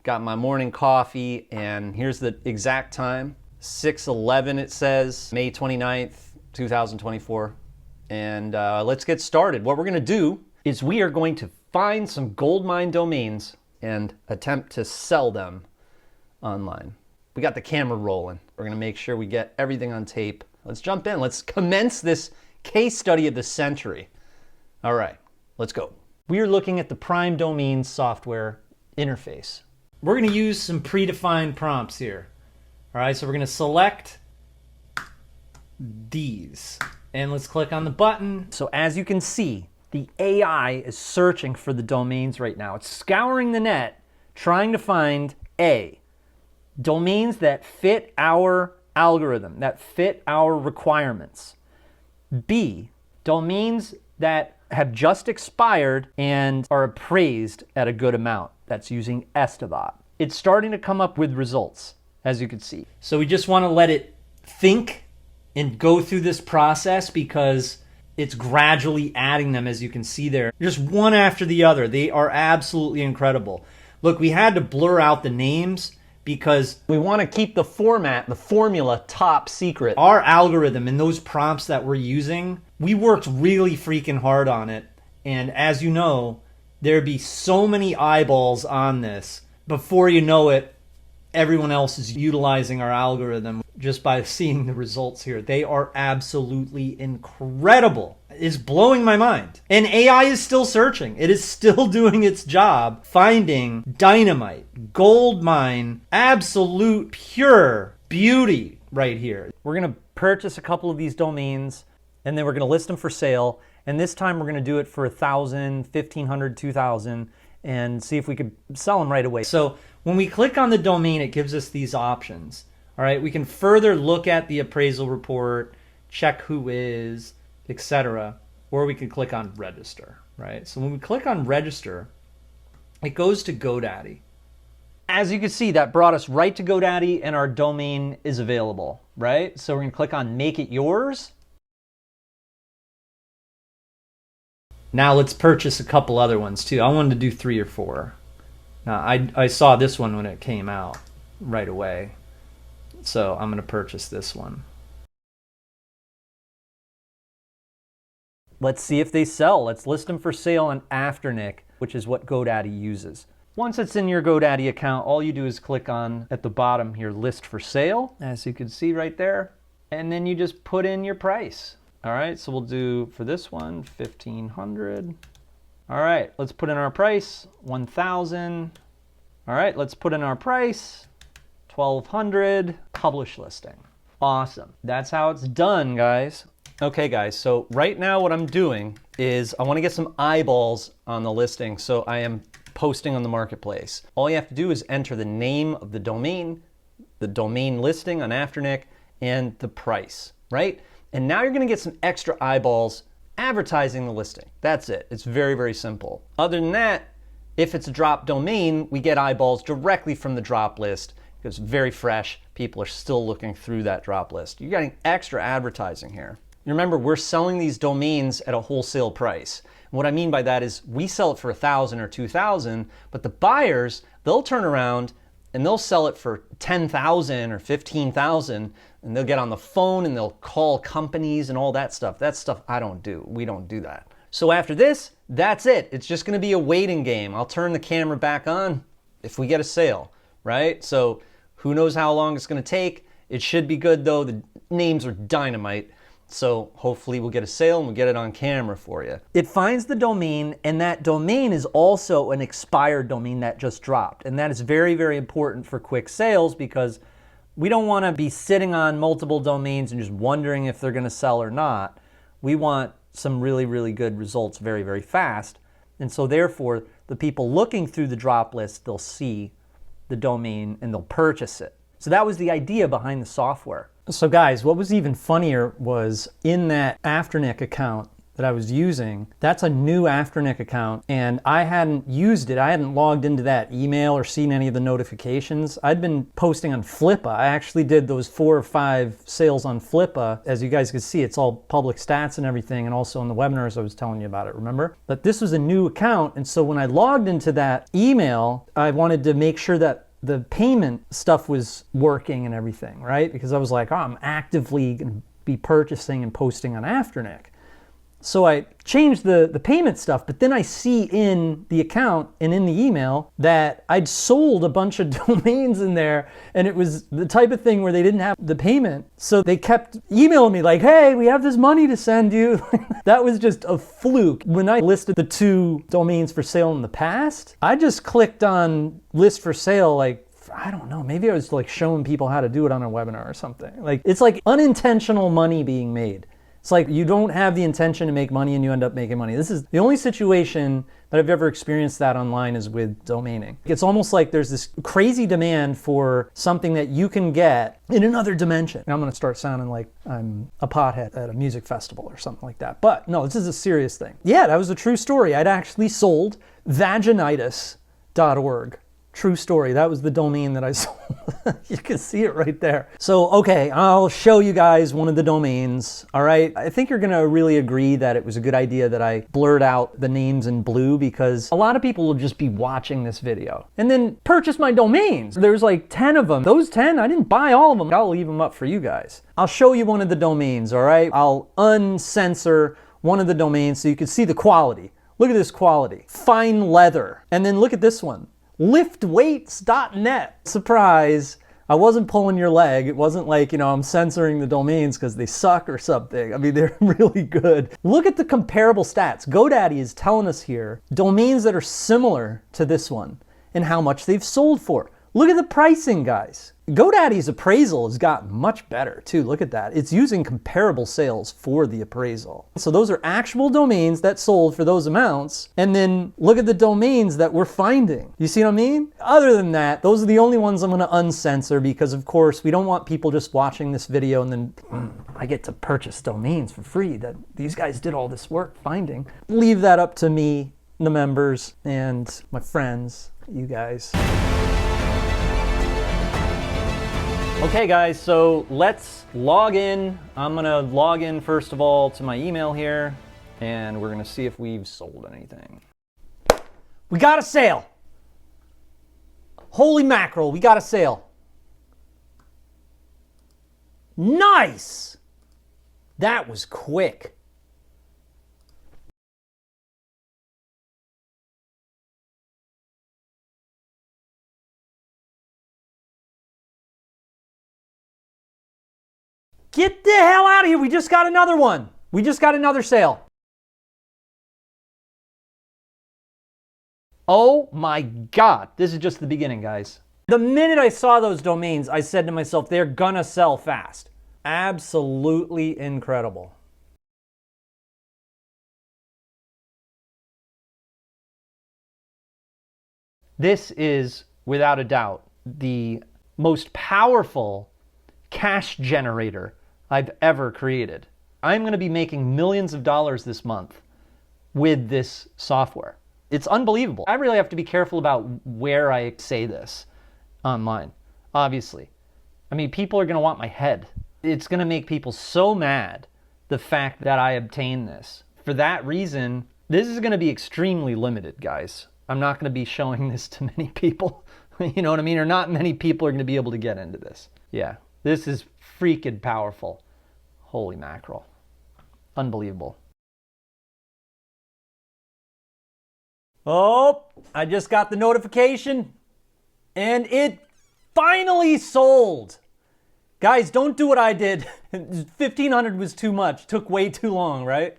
got my morning coffee, and here's the exact time. 6:11 it says, May 29th, 2024. And let's get started. What we're gonna do is we are going to find some goldmine domains and attempt to sell them online. We got the camera rolling. We're gonna make sure we get everything on tape. Let's jump in. Let's commence this case study of the century. All right, let's go. We are looking at the Prime Domains software interface. We're gonna use some predefined prompts here. All right, so we're gonna select these and let's click on the button. So as you can see, the AI is searching for the domains right now. It's scouring the net, trying to find A, domains that fit our algorithm, that fit our requirements. B, domains that have just expired and are appraised at a good amount. That's using Estivot. It's starting to come up with results, as you can see. So we just want to let it think and go through this process because it's gradually adding them, as you can see there, just one after the other. They are absolutely incredible. Look, we had to blur out the names because we want to keep the format, the formula, top secret. Our algorithm and those prompts that we're using, we worked really freaking hard on it. And as you know, there'd be so many eyeballs on this. Before you know it, everyone else is utilizing our algorithm just by seeing the results here. They are absolutely incredible. It's blowing my mind. And AI is still searching. It is still doing its job, finding dynamite, gold mine, absolute pure beauty right here. We're going to purchase a couple of these domains, and then we're going to list them for sale. And this time we're going to do it for 1,000, 1,500, 2,000, and see if we could sell them right away. So when we click on the domain, it gives us these options. All right, we can further look at the appraisal report, check who is, etc. Or we can click on register, right? So when we click on register, it goes to GoDaddy. As you can see, that brought us right to GoDaddy, and our domain is available, right? So we're going to click on Make It Yours. Now let's purchase a couple other ones too. I wanted to do 3 or 4. Now I saw this one when it came out right away. So I'm going to purchase this one. Let's see if they sell. Let's list them for sale on Afternic, which is what GoDaddy uses. Once it's in your GoDaddy account, all you do is click on at the bottom here, list for sale, as you can see right there, and then you just put in your price. All right, so we'll do for this one 1,500. All right, let's put in our price 1,000. All right, let's put in our price 1,200. Publish listing. Awesome. That's how it's done, guys. Okay, guys, so right now what I'm doing is I want to get some eyeballs on the listing, so I am posting on the marketplace. All you have to do is enter the name of the domain listing on Afternic, and the price, right? And now you're going to get some extra eyeballs advertising the listing. That's it. It's very, very simple. Other than that, if it's a drop domain, we get eyeballs directly from the drop list because it's very fresh. People are still looking through that drop list. You're getting extra advertising here. Remember, we're selling these domains at a wholesale price. And what I mean by that is we sell it for 1,000 or 2,000, but the buyers, they'll turn around and they'll sell it for 10,000 or 15,000, and they'll get on the phone and they'll call companies and all that stuff. That's stuff I don't do. We don't do that. So after this, that's it. It's just going to be a waiting game. I'll turn the camera back on if we get a sale, right? So who knows how long it's going to take. It should be good though. The names are dynamite. So hopefully we'll get a sale and we'll get it on camera for you. It finds the domain, and that domain is also an expired domain that just dropped. And that is very, very important for quick sales because we don't want to be sitting on multiple domains and just wondering if they're going to sell or not. We want some really, really good results very, very fast. And so therefore, the people looking through the drop list, they'll see the domain and they'll purchase it. So that was the idea behind the software. So guys, what was even funnier was in that Afternic account that I was using, that's a new Afternic account, and I hadn't used it. I hadn't logged into that email or seen any of the notifications. I'd been posting on Flippa. I actually did those 4 or 5 sales on Flippa. As you guys can see, it's all public stats and everything, and also in the webinars I was telling you about it, remember? But this was a new account, and so when I logged into that email, I wanted to make sure that the payment stuff was working and everything, right? Because I was like, oh, I'm actively going to be purchasing and posting on Afternic. So I changed the payment stuff, but then I see in the account and in the email that I'd sold a bunch of domains in there, and it was the type of thing where they didn't have the payment. So they kept emailing me like, hey, we have this money to send you. That was just a fluke. When I listed the 2 domains for sale in the past, I just clicked on list for sale like, I don't know, maybe I was like showing people how to do it on a webinar or something. Like, it's like unintentional money being made. It's like you don't have the intention to make money and you end up making money. This is the only situation that I've ever experienced that online is with domaining. It's almost like there's this crazy demand for something that you can get in another dimension. And I'm going to start sounding like I'm a pothead at a music festival or something like that. But no, this is a serious thing. Yeah, that was a true story. I'd actually sold vaginitis.org. True story. That was the domain that I sold. You can see it right there. So, okay, I'll show you guys one of the domains. All right. I think you're going to really agree that it was a good idea that I blurred out the names in blue, because a lot of people will just be watching this video and then purchase my domains. There's like 10 of them. Those 10, I didn't buy all of them. I'll leave them up for you guys. I'll show you one of the domains. All right. I'll uncensor one of the domains so you can see the quality. Look at this quality. Fine leather. And then look at this one. Liftweights.net. Surprise. I wasn't pulling your leg. It wasn't like, I'm censoring the domains because they suck or something. I mean, they're really good. Look at the comparable stats. GoDaddy is telling us here domains that are similar to this one and how much they've sold for. Look at the pricing, guys. GoDaddy's appraisal has gotten much better too. Look at that. It's using comparable sales for the appraisal. So those are actual domains that sold for those amounts. And then look at the domains that we're finding. You see what I mean? Other than that, those are the only ones I'm going to uncensor, because of course we don't want people just watching this video and then I get to purchase domains for free that these guys did all this work finding. Leave that up to me, the members, and my friends, you guys. Okay guys, so let's log in. I'm gonna log in first of all to my email here, and we're gonna see if we've sold anything. We got a sale. Holy mackerel, we got a sale. Nice. That was quick. Get the hell out of here. We just got another one. We just got another sale. Oh my God. This is just the beginning, guys. The minute I saw those domains, I said to myself, they're gonna sell fast. Absolutely incredible. This is, without a doubt, the most powerful cash generator I've ever created. I'm going to be making millions of dollars this month with this software. It's unbelievable. I really have to be careful about where I say this online, obviously. I mean, people are going to want my head. It's going to make people so mad, the fact that I obtained this. For that reason, this is going to be extremely limited, guys. I'm not going to be showing this to many people. You know what I mean? Or not many people are going to be able to get into this. Yeah. This is freaking powerful. Holy mackerel. Unbelievable. Oh, I just got the notification and it finally sold. Guys, don't do what I did. 1,500 was too much. Took way too long, right?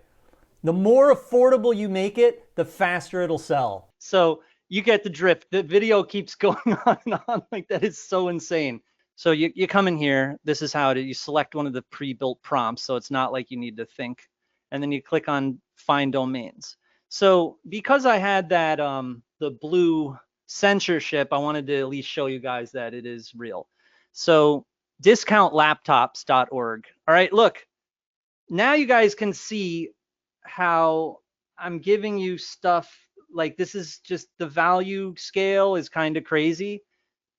The more affordable you make it, the faster it'll sell. So you get the drift. The video keeps going on and on. Like, that is so insane. So you come in here, this is how it is. You select one of the pre-built prompts, so it's not like you need to think. And then you click on Find Domains. So because I had that, the blue censorship, I wanted to at least show you guys that it is real. So discountlaptops.org. All right, look, now you guys can see how I'm giving you stuff. Like, this is just, the value scale is kind of crazy,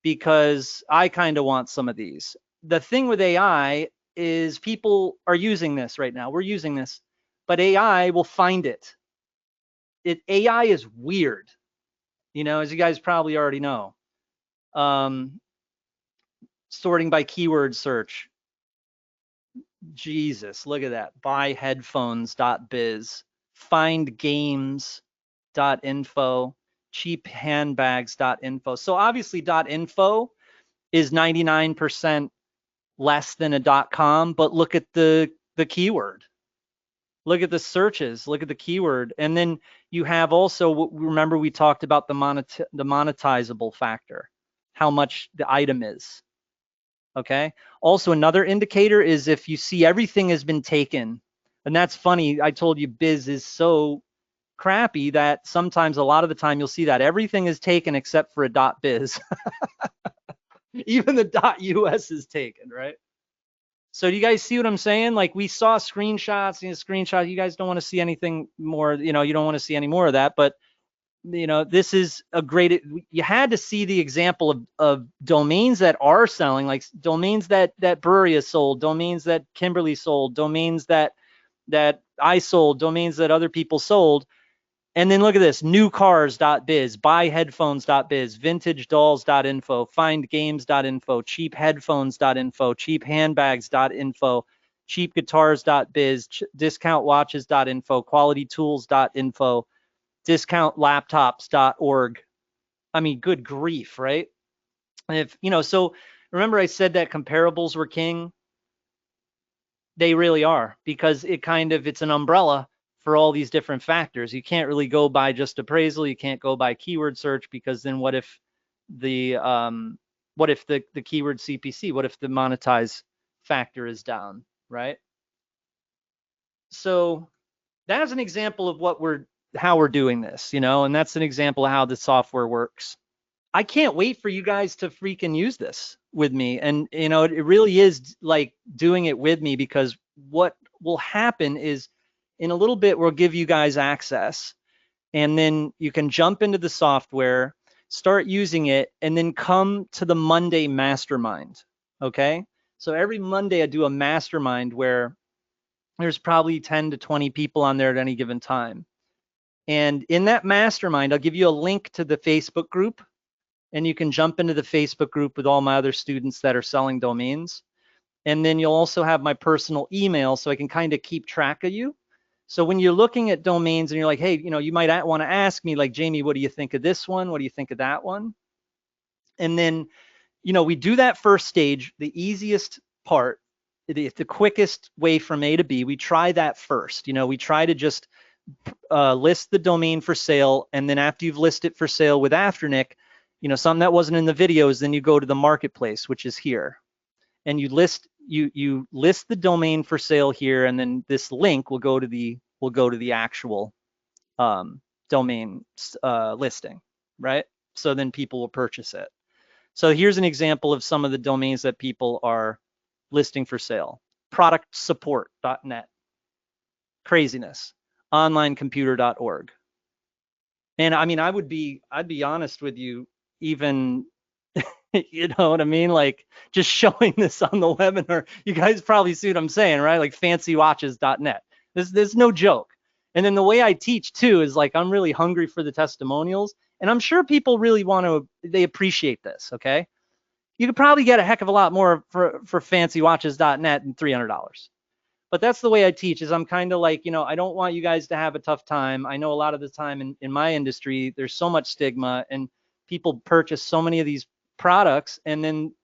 because I kind of want some of these. The thing with AI is people are using this right now. We're using this, but AI will find it. AI is weird, as you guys probably already know. Sorting by keyword search. Jesus, look at that. Buyheadphones.biz, findgames.info, cheaphandbags.info. So obviously .info is 99% less than a .com, but look at the keyword. Look at the searches, look at the keyword. And then you have also, remember we talked about the monetizable factor, how much the item is. Okay. Also, another indicator is if you see everything has been taken, and that's funny. I told you Biz is so crappy that sometimes, a lot of the time, you'll see that everything is taken except for a .biz. Even the .us is taken, right? So do you guys see what I'm saying? Like, we saw screenshots, you guys don't want to see anything more, you don't want to see any more of that, but this is a great, you had to see the example of domains that are selling, like domains that Brewery has sold, domains that Kimberly sold, domains that I sold, domains that other people sold. And then look at this: newcars.biz, buyheadphones.biz, vintagedolls.info, findgames.info, cheapheadphones.info, cheaphandbags.info, cheapguitars.biz, discountwatches.info, qualitytools.info, discountlaptops.org. I mean, good grief, right? If so remember I said that comparables were king. They really are, because it's an umbrella for all these different factors. You can't really go by just appraisal. You can't go by keyword search, because then what if the keyword CPC, what if the monetize factor is down, right? So that's an example of how we're doing this, and that's an example of how the software works. I can't wait for you guys to freaking use this with me. And, it really is like doing it with me, because what will happen is in a little bit, we'll give you guys access, and then you can jump into the software, start using it, and then come to the Monday mastermind. Okay. So every Monday I do a mastermind where there's probably 10 to 20 people on there at any given time. And in that mastermind, I'll give you a link to the Facebook group, and you can jump into the Facebook group with all my other students that are selling domains. And then you'll also have my personal email, so I can kind of keep track of you. So when you're looking at domains and you're like, hey, you might want to ask me, like, Jamie, what do you think of this one? What do you think of that one? And then, we do that first stage, the easiest part, the quickest way from A to B. We try that first. We try to just list the domain for sale. And then after you've listed it for sale with Afternic, something that wasn't in the videos, then you go to the marketplace, which is here, and you list the domain for sale here, and then this link will go to the actual domain listing, right? So then people will purchase it. So here's an example of some of the domains that people are listing for sale: productsupport.net, craziness, onlinecomputer.org. And I mean, I'd be honest with you, even, you know what I mean? Like, just showing this on the webinar, you guys probably see what I'm saying, right? Like fancywatches.net. There's no joke. And then the way I teach too is like, I'm really hungry for the testimonials, and I'm sure people really they appreciate this, okay? You could probably get a heck of a lot more for fancywatches.net than $300. But that's the way I teach, is I'm kind of like, I don't want you guys to have a tough time. I know a lot of the time in my industry, there's so much stigma, and people purchase so many of these products, and then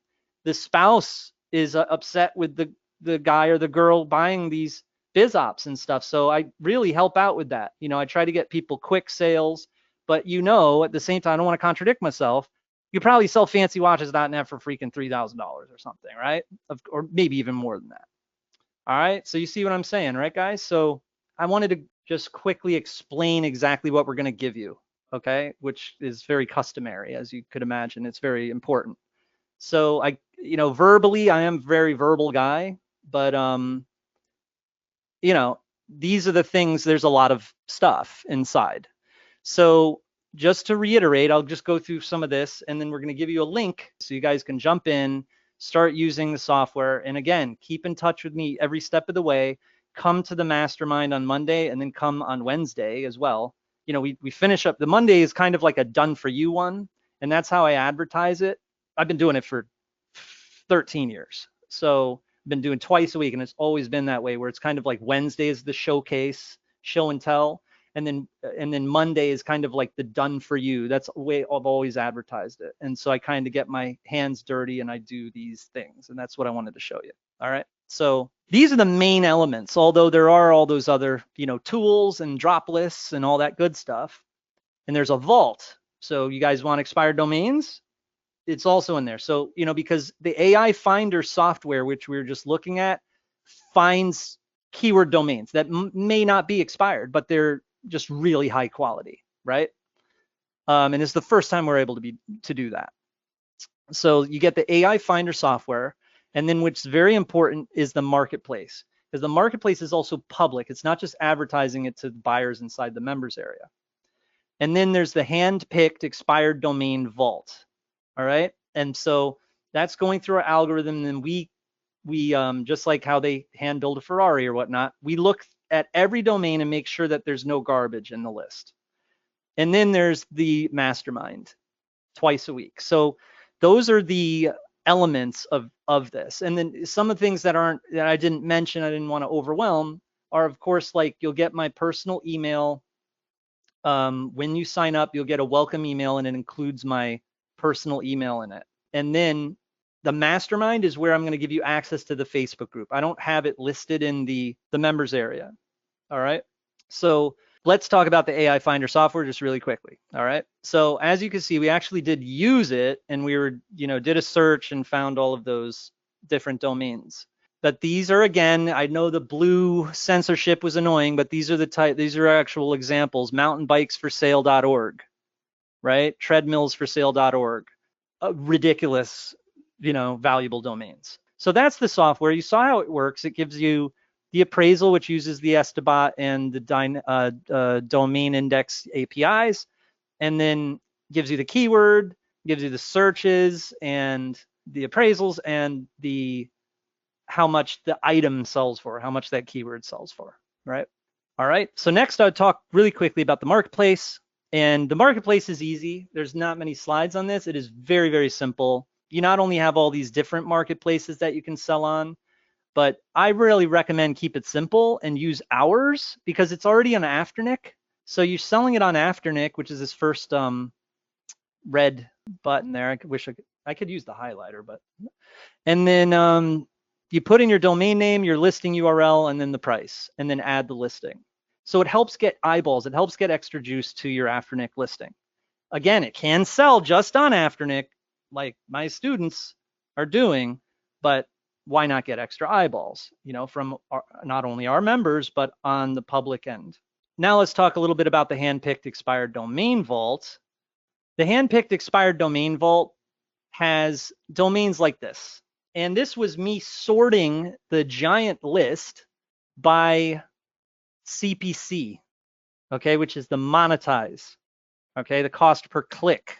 the spouse is upset with the guy or the girl buying these biz ops and stuff. So I really help out with that. I try to get people quick sales, but at the same time, I don't want to contradict myself. You probably sell fancywatches.net for freaking $3,000 or something, right? Or maybe even more than that. All right, so you see what I'm saying, right, guys? So I wanted to just quickly explain exactly what we're going to give you, okay? Which is very customary, as you could imagine. It's very important. So verbally, I am a very verbal guy, but these are the things. There's a lot of stuff inside. So just to reiterate, I'll just go through some of this, and then we're going to give you a link so you guys can jump in, start using the software. And again, keep in touch with me every step of the way. Come to the mastermind on Monday, and then come on Wednesday as well. We finish up. The Monday is kind of like a done for you one, and that's how I advertise it. I've been doing it for 13 years. So I've been doing twice a week, and it's always been that way, where it's kind of like Wednesday is the showcase, show and tell. And then Monday is kind of like the done for you. That's the way I've always advertised it. And so I kind of get my hands dirty and I do these things. And that's what I wanted to show you. All right. So these are the main elements, although there are all those other, tools and drop lists and all that good stuff. And there's a vault. So you guys want expired domains? It's also in there. So, because the AI Finder software, which we were just looking at, finds keyword domains that may not be expired, but they're just really high quality, right? And it's the first time we're able to do that. So you get the AI Finder software, and then what's very important is the marketplace, because the marketplace is also public. It's not just advertising it to buyers inside the members area. And then there's the hand-picked expired domain vault. All right. And so that's going through our algorithm. And we just like how they hand build a Ferrari or whatnot, we look at every domain and make sure that there's no garbage in the list. And then there's the mastermind twice a week. So those are the elements of this. And then some of the things that I didn't mention, I didn't want to overwhelm, are of course, like you'll get my personal email. When you sign up, you'll get a welcome email and it includes my personal email in it. And then the mastermind is where I'm going to give you access to the Facebook group. I don't have it listed in the members area. All right. So let's talk about the AI Finder software just really quickly. All right. So as you can see, we actually did use it, and we were, did a search and found all of those different domains. But these are, again, I know the blue censorship was annoying, but these are actual examples. Mountainbikesforsale.org, right? Treadmillsforsale.org. Ridiculous, valuable domains. So that's the software. You saw how it works. It gives you the appraisal, which uses the Estabot and the domain index APIs, and then gives you the keyword, gives you the searches and the appraisals and how much the item sells for, how much that keyword sells for, right? All right, so next I'll talk really quickly about the marketplace. And the marketplace is easy. There's not many slides on this. It is very, very simple. You not only have all these different marketplaces that you can sell on, but I really recommend keep it simple and use ours because it's already on Afternic. So you're selling it on Afternic, which is this first red button there. I wish I could use the highlighter, but, and then you put in your domain name, your listing URL, and then the price, and then add the listing. So it helps get eyeballs. It helps get extra juice to your Afternic listing. Again, it can sell just on Afternic, like my students are doing, but why not get extra eyeballs, from not only our members, but on the public end. Now let's talk a little bit about the handpicked expired domain vault. The handpicked expired domain vault has domains like this. And this was me sorting the giant list by CPC, okay, which is the monetize, okay, the cost per click.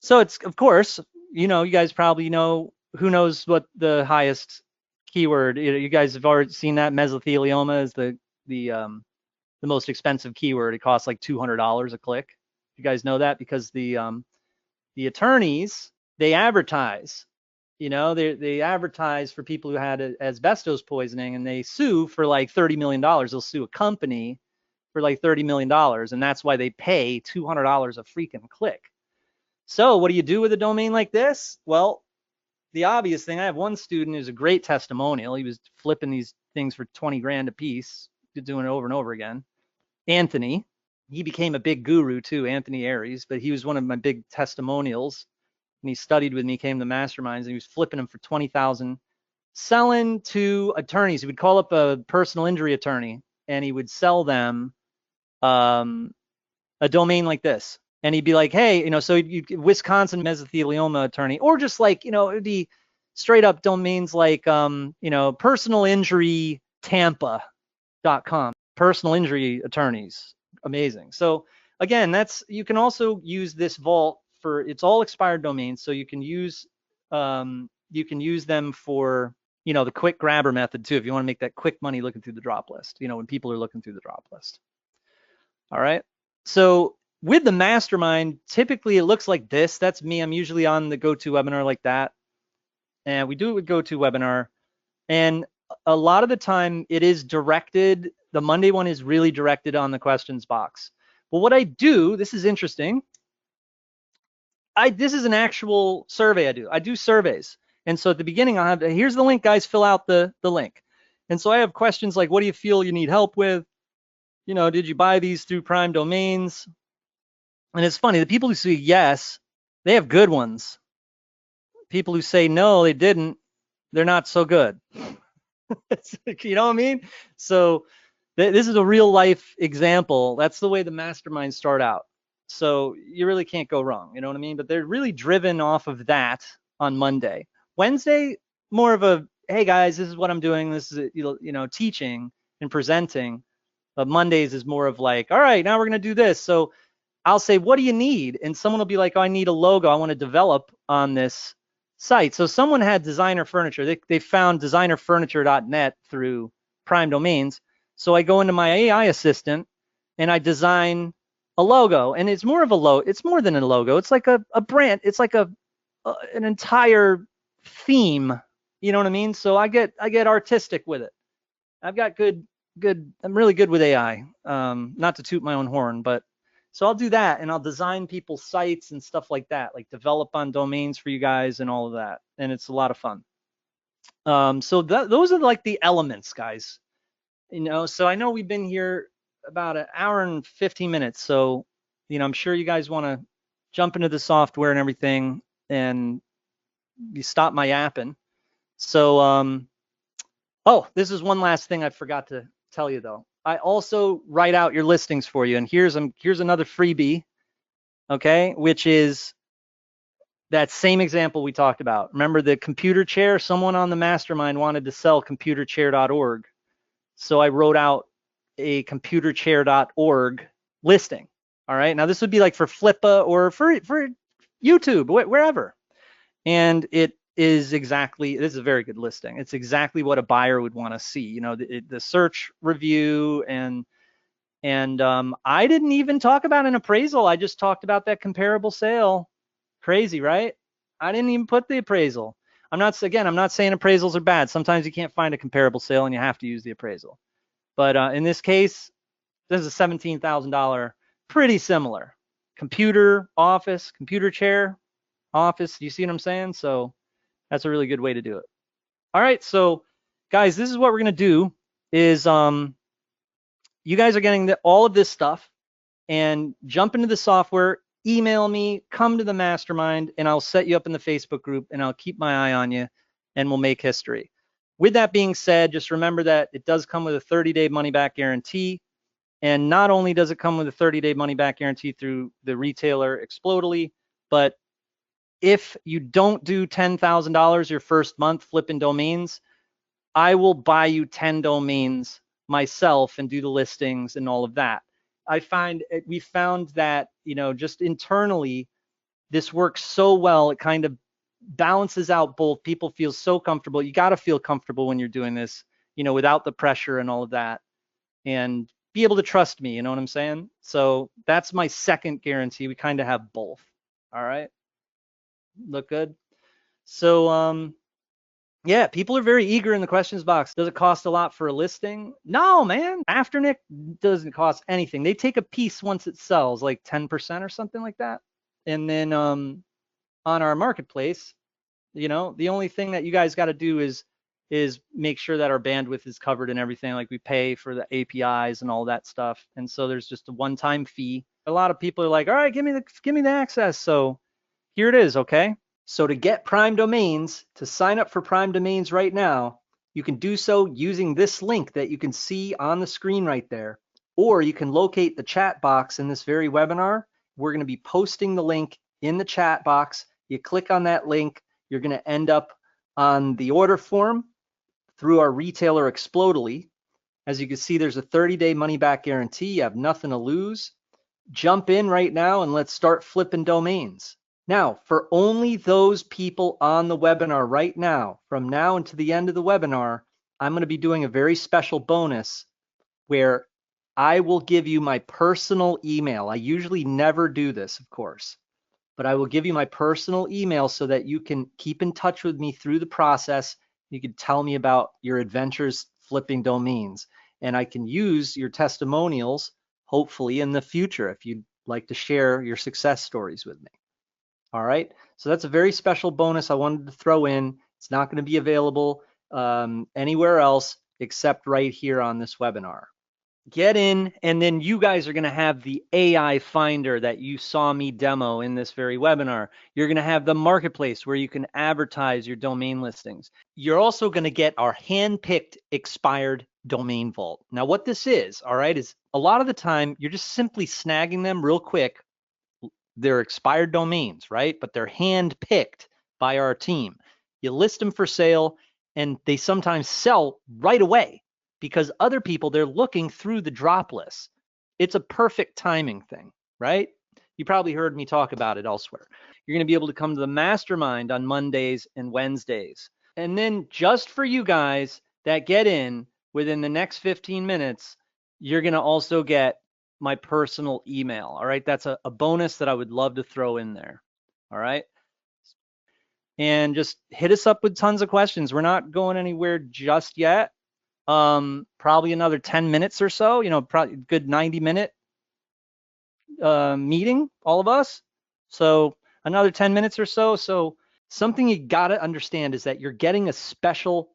So it's, of course, you guys probably know, who knows what the highest keyword, you guys have already seen that mesothelioma is the most expensive keyword. It costs like $200 a click. You guys know that because the attorneys, they advertise, they advertise for people who had asbestos poisoning, and they sue for like $30 million. They'll sue a company for like $30 million, and that's why they pay $200 a freaking click. So what do you do with a domain like this? Well, the obvious thing, I have one student who's a great testimonial. He was flipping these things for 20 grand a piece, doing it over and over again. Anthony, he became a big guru too, Anthony Aries, but he was one of my big testimonials. And he studied with me, came to masterminds, and he was flipping them for 20,000, selling to attorneys. He would call up a personal injury attorney, and he would sell them a domain like this. And he'd be like, hey, so Wisconsin mesothelioma attorney, or just like, it'd be straight up domains like, personal injury Tampa.com, personal injury attorneys. Amazing. So again, you can also use this vault for, it's all expired domains. So you can use them for, the quick grabber method too, if you want to make that quick money looking through the drop list, when people are looking through the drop list. All right. So with the mastermind, typically it looks like this. That's me. I'm usually on the GoToWebinar like that. And we do it with GoToWebinar. And a lot of the time it is directed, the Monday one is really directed on the questions box. Well, what I do, this is interesting. This is an actual survey I do. I do surveys. And so at the beginning, I'll have, here's the link, guys, fill out the link. And so I have questions like, what do you feel you need help with? Did you buy these through Prime Domains? And it's funny, the people who say yes, they have good ones. People who say no, they didn't, they're not so good. You know what I mean? So this is a real life example. That's the way the masterminds start out. So you really can't go wrong, you know what I mean? But they're really driven off of that on Monday. Wednesday, more of a, hey guys, this is what I'm doing. This is, teaching and presenting. But Mondays is more of like, all right, now we're going to do this. So I'll say, what do you need? And someone will be like, oh, I need a logo. I want to develop on this site. So someone had designer furniture. They found designerfurniture.net through Prime Domains. So I go into my AI assistant and I design a logo. And it's more of a logo. It's more than a logo. It's like a brand. It's like an entire theme. You know what I mean? So I get artistic with it. I've got good. I'm really good with AI. Not to toot my own horn, but so I'll do that, and I'll design people's sites and stuff like that, like develop on domains for you guys and all of that. And it's a lot of fun. So those are like the elements, guys. You know, so I know we've been here about an hour and 15 minutes. So, you know, I'm sure you guys want to jump into the software and everything, and you stop my yapping. So, oh, this is one last thing I forgot to tell you though. I also write out your listings for you, and here's another freebie, okay, which is that same example we talked about. Remember the computer chair? Someone on the mastermind wanted to sell computerchair.org. So I wrote out a computerchair.org listing. All right. Now this would be like for Flippa or for YouTube, wherever. And it is exactly, this is a very good listing. It's exactly what a buyer would want to see. You know, the search review and I didn't even talk about an appraisal. I just talked about that comparable sale. Crazy, right? I didn't even put the appraisal. I'm not saying appraisals are bad. Sometimes you can't find a comparable sale and you have to use the appraisal. But in this case, this is a $17,000, pretty similar. Computer, office, computer chair, office. You see what I'm saying? So that's a really good way to do it. All right, so guys, this is what we're gonna do is you guys are getting all of this stuff, and jump into the software, email me, come to the mastermind, and I'll set you up in the Facebook group, and I'll keep my eye on you, and we'll make history. With that being said, just remember that it does come with a 30-day money-back guarantee. And not only does it come with a 30-day money-back guarantee through the retailer Explodely, but if you don't do $10,000 your first month flipping domains, I will buy you 10 domains myself and do the listings and all of that. We found that, you know, just internally, this works so well. It kind of balances out both. People feel so comfortable. You got to feel comfortable when you're doing this, you know, without the pressure and all of that, and be able to trust me. You know what I'm saying? So that's my second guarantee. We kind of have both. All right. Look good. So, yeah, people are very eager in the questions box. Does it cost a lot for a listing? No, man. Afternic doesn't cost anything. They take a piece once it sells, like 10% or something like that. And then on our marketplace, you know, the only thing that you guys got to do is make sure that our bandwidth is covered and everything. Like we pay for the APIs and all that stuff. And so there's just a one-time fee. A lot of people are like, all right, give me the access. So here it is, okay? So to get Prime Domains, to sign up for Prime Domains right now, you can do so using this link that you can see on the screen right there, or you can locate the chat box in this very webinar. We're going to be posting the link in the chat box. You click on that link, you're going to end up on the order form through our retailer Explodely. As you can see, there's a 30-day money-back guarantee. You have nothing to lose. Jump in right now and let's start flipping domains. Now, for only those people on the webinar right now, from now until the end of the webinar, I'm going to be doing a very special bonus where I will give you my personal email. I usually never do this, of course, but I will give you my personal email so that you can keep in touch with me through the process. You can tell me about your adventures flipping domains, and I can use your testimonials, hopefully in the future, if you'd like to share your success stories with me. All right, so that's a very special bonus I wanted to throw in. It's not going to be available anywhere else except right here on this webinar. Get in, and then you guys are going to have the AI Finder that you saw me demo in this very webinar. You're going to have the marketplace where you can advertise your domain listings. You're also going to get our hand-picked expired domain vault. Now, what this is, all right, is a lot of the time you're just simply snagging them real quick. They're expired domains, right? But they're hand-picked by our team. You list them for sale, and they sometimes sell right away because other people, they're looking through the drop list. It's a perfect timing thing, right? You probably heard me talk about it elsewhere. You're going to be able to come to the mastermind on Mondays and Wednesdays. And then just for you guys that get in within the next 15 minutes, you're going to also get my personal email. All right. That's a bonus that I would love to throw in there. All right. And just hit us up with tons of questions. We're not going anywhere just yet. Probably another 10 minutes or so, probably a good 90-minute meeting, all of us. So another 10 minutes or so. So something you got to understand is that you're getting a special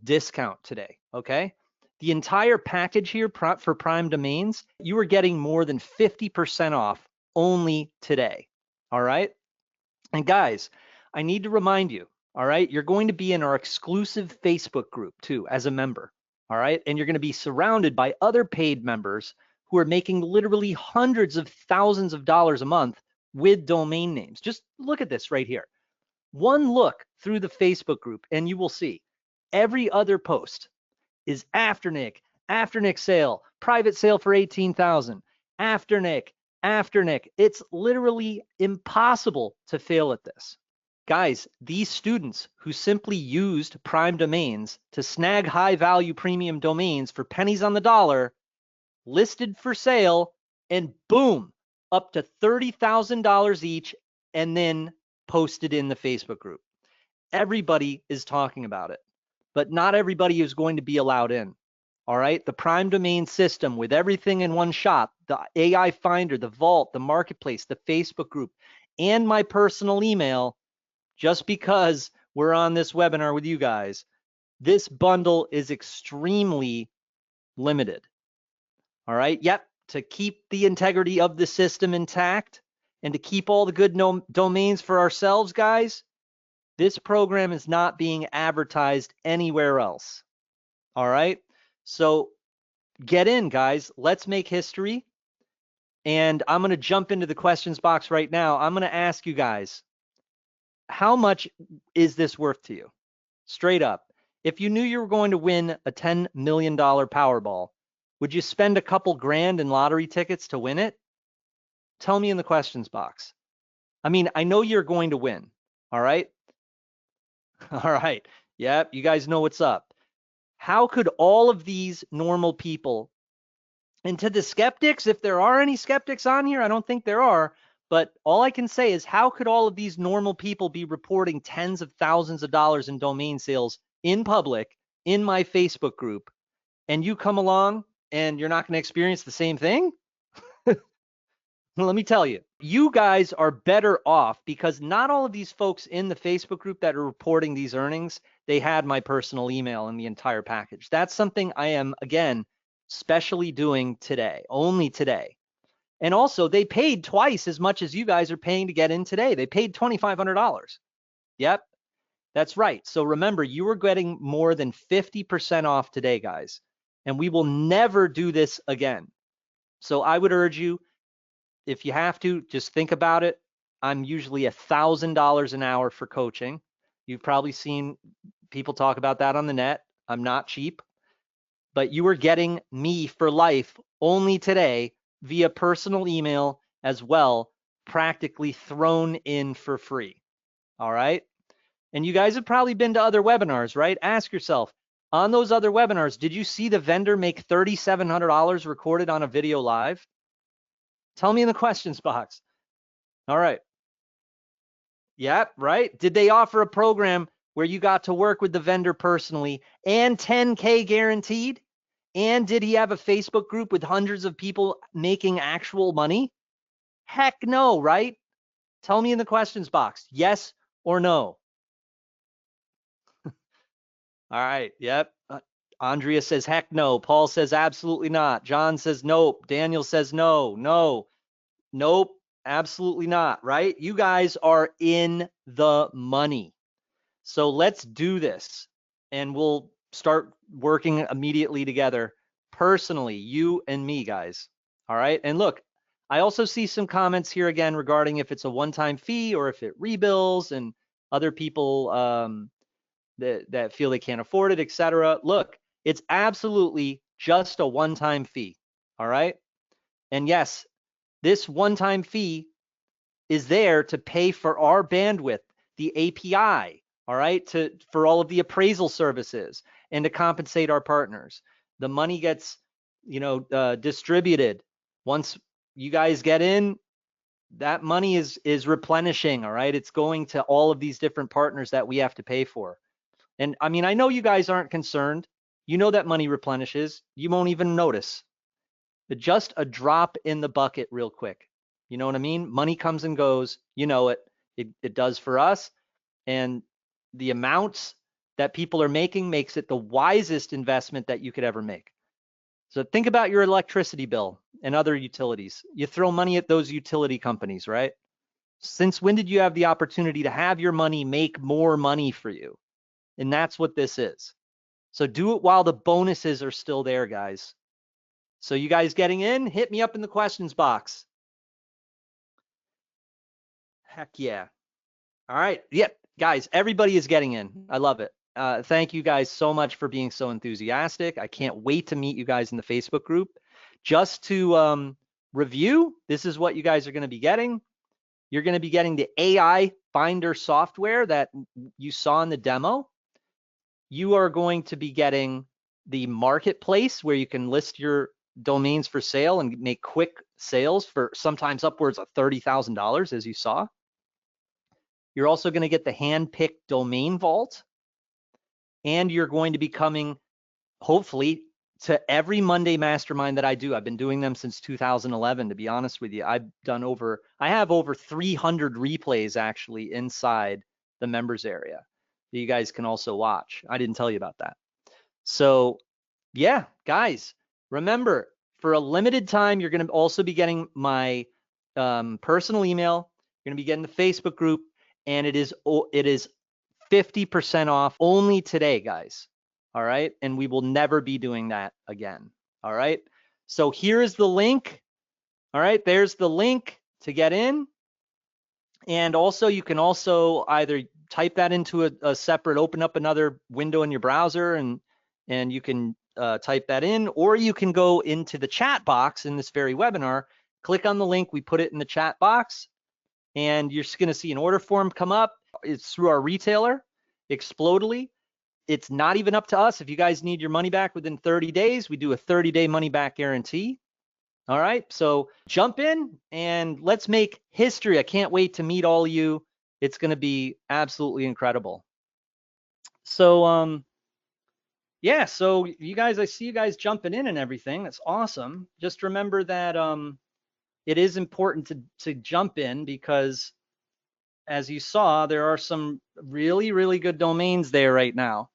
discount today. Okay. The entire package here for Prime Domains, you are getting more than 50% off only today. All right. And guys, I need to remind you, all right, you're going to be in our exclusive Facebook group too as a member. All right. And you're going to be surrounded by other paid members who are making literally hundreds of thousands of dollars a month with domain names. Just look at this right here. One look through the Facebook group and you will see every other post is after Nick sale, private sale for 18,000, after Nick. It's literally impossible to fail at this. Guys, these students who simply used Prime Domains to snag high value premium domains for pennies on the dollar, listed for sale, and boom, up to $30,000 each, and then posted in the Facebook group. Everybody is talking about it, but not everybody is going to be allowed in. All right. The Prime Domain system with everything in one shop, the AI Finder, the Vault, the Marketplace, the Facebook group, and my personal email. Just because we're on this webinar with you guys, this bundle is extremely limited. All right. Yep. To keep the integrity of the system intact and to keep all the good domains for ourselves, guys, this program is not being advertised anywhere else. All right. So get in, guys. Let's make history. And I'm going to jump into the questions box right now. I'm going to ask you guys, how much is this worth to you? Straight up. If you knew you were going to win a $10 million Powerball, would you spend a couple grand in lottery tickets to win it? Tell me in the questions box. I mean, I know you're going to win. All right. All right. Yep. You guys know what's up. How could all of these normal people, and to the skeptics, if there are any skeptics on here, I don't think there are, but all I can say is how could all of these normal people be reporting tens of thousands of dollars in domain sales in public in my Facebook group, and you come along and you're not going to experience the same thing? Let me tell you, you guys are better off because not all of these folks in the Facebook group that are reporting these earnings, they had my personal email in the entire package. That's something I am, again, specially doing today, only today. And also, they paid twice as much as you guys are paying to get in today. They paid $2,500. Yep, that's right. So remember, you are getting more than 50% off today, guys. And we will never do this again. So I would urge you, if you have to, just think about it. I'm usually $1,000 an hour for coaching. You've probably seen people talk about that on the net. I'm not cheap, but you are getting me for life only today via personal email as well, practically thrown in for free. All right. And you guys have probably been to other webinars, right? Ask yourself, on those other webinars, did you see the vendor make $3,700 recorded on a video live? Tell me in the questions box. All right. Yep, right. Did they offer a program where you got to work with the vendor personally and 10K guaranteed? And did he have a Facebook group with hundreds of people making actual money? Heck no, right? Tell me in the questions box, yes or no. All right, yep. Andrea says, heck no. Paul says, absolutely not. John says, nope. Daniel says, no, nope, absolutely not, right? You guys are in the money. So let's do this and we'll start working immediately together personally, you and me, guys. All right. And look, I also see some comments here again regarding if it's a one-time fee or if it rebills and other people that feel they can't afford it, etc. Look, it's absolutely just a one-time fee. All right. And yes, This one-time fee is there to pay for our bandwidth, the API, all right, for all of the appraisal services and to compensate our partners. The money gets, distributed. Once you guys get in, that money is replenishing, all right? It's going to all of these different partners that we have to pay for. And I mean, I know you guys aren't concerned. You know that money replenishes. You won't even notice. But just a drop in the bucket real quick. You know what I mean? Money comes and goes. You know it. It does for us. And the amounts that people are making makes it the wisest investment that you could ever make. So think about your electricity bill and other utilities. You throw money at those utility companies, right? Since when did you have the opportunity to have your money make more money for you? And that's what this is. So do it while the bonuses are still there, guys. So you guys getting in, hit me up in the questions box. Heck yeah. All right. Yep. Guys, everybody is getting in. I love it. Thank you guys so much for being so enthusiastic. I can't wait to meet you guys in the Facebook group. Just to review, this is what you guys are going to be getting. You're going to be getting the AI Finder software that you saw in the demo. You are going to be getting the marketplace where you can list your domains for sale and make quick sales for sometimes upwards of $30,000, as you saw. You're also going to get the hand-picked domain vault, and you're going to be coming, hopefully, to every Monday mastermind that I do. I've been doing them since 2011, to be honest with you. I have over 300 replays actually inside the members area that you guys can also watch. I didn't tell you about that. So yeah, guys, remember, for a limited time, you're going to also be getting my personal email. You're going to be getting the Facebook group, and it is 50% off only today, guys. All right. And we will never be doing that again. All right. So here is the link. All right. There's the link to get in. And also, you can also either type that into a separate, open up another window in your browser, and you can type that in, or you can go into the chat box in this very webinar, click on the link, we put it in the chat box, and you're just going to see an order form come up. It's through our retailer, Explodely. It's not even up to us. If you guys need your money back within 30 days, we do a 30-day money back guarantee. All right, so jump in and let's make history. I can't wait to meet all of you. It's going to be absolutely incredible. So yeah, so you guys, I see you guys jumping in and everything. That's awesome. Just remember that it is important to jump in, because as you saw, there are some really, really good domains there right now.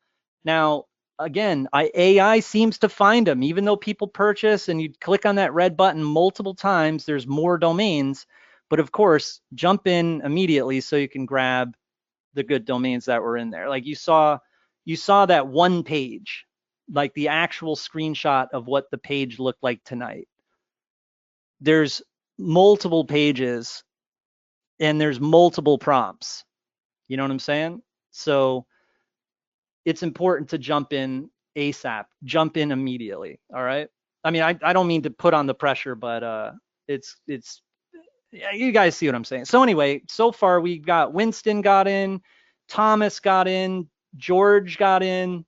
Now, again, AI seems to find them. Even though people purchase and you click on that red button multiple times, there's more domains. But of course, jump in immediately so you can grab the good domains that were in there. Like you saw that one page, like the actual screenshot of what the page looked like tonight. There's multiple pages and there's multiple prompts. You know what I'm saying? So it's important to jump in ASAP, jump in immediately. All right. I mean, I don't mean to put on the pressure, but it's yeah, you guys see what I'm saying. So anyway, so far we got Winston got in, Thomas got in, George got in.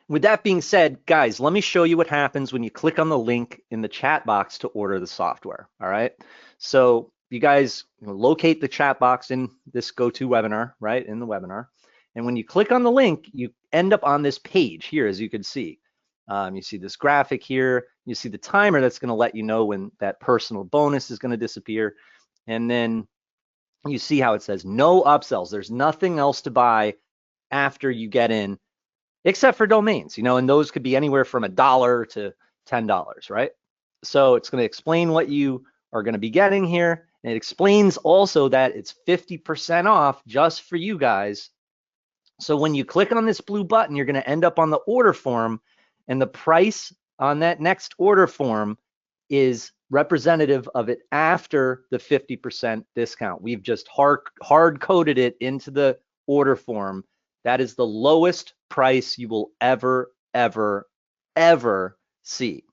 With that being said, guys, let me show you what happens when you click on the link in the chat box to order the software. All right. So you guys locate the chat box in this GoToWebinar, right, in the webinar. And when you click on the link, you end up on this page here, as you can see. You see this graphic here. You see the timer that's going to let you know when that personal bonus is going to disappear. And then you see how it says no upsells. There's nothing else to buy after you get in, except for domains, and those could be anywhere from $1 to $10, right? So it's going to explain what you are going to be getting here. And it explains also that it's 50% off just for you guys. So when you click on this blue button, you're going to end up on the order form, and the price on that next order form is representative of it after the 50% discount. We've just hard coded it into the order form. That is the lowest price you will ever see.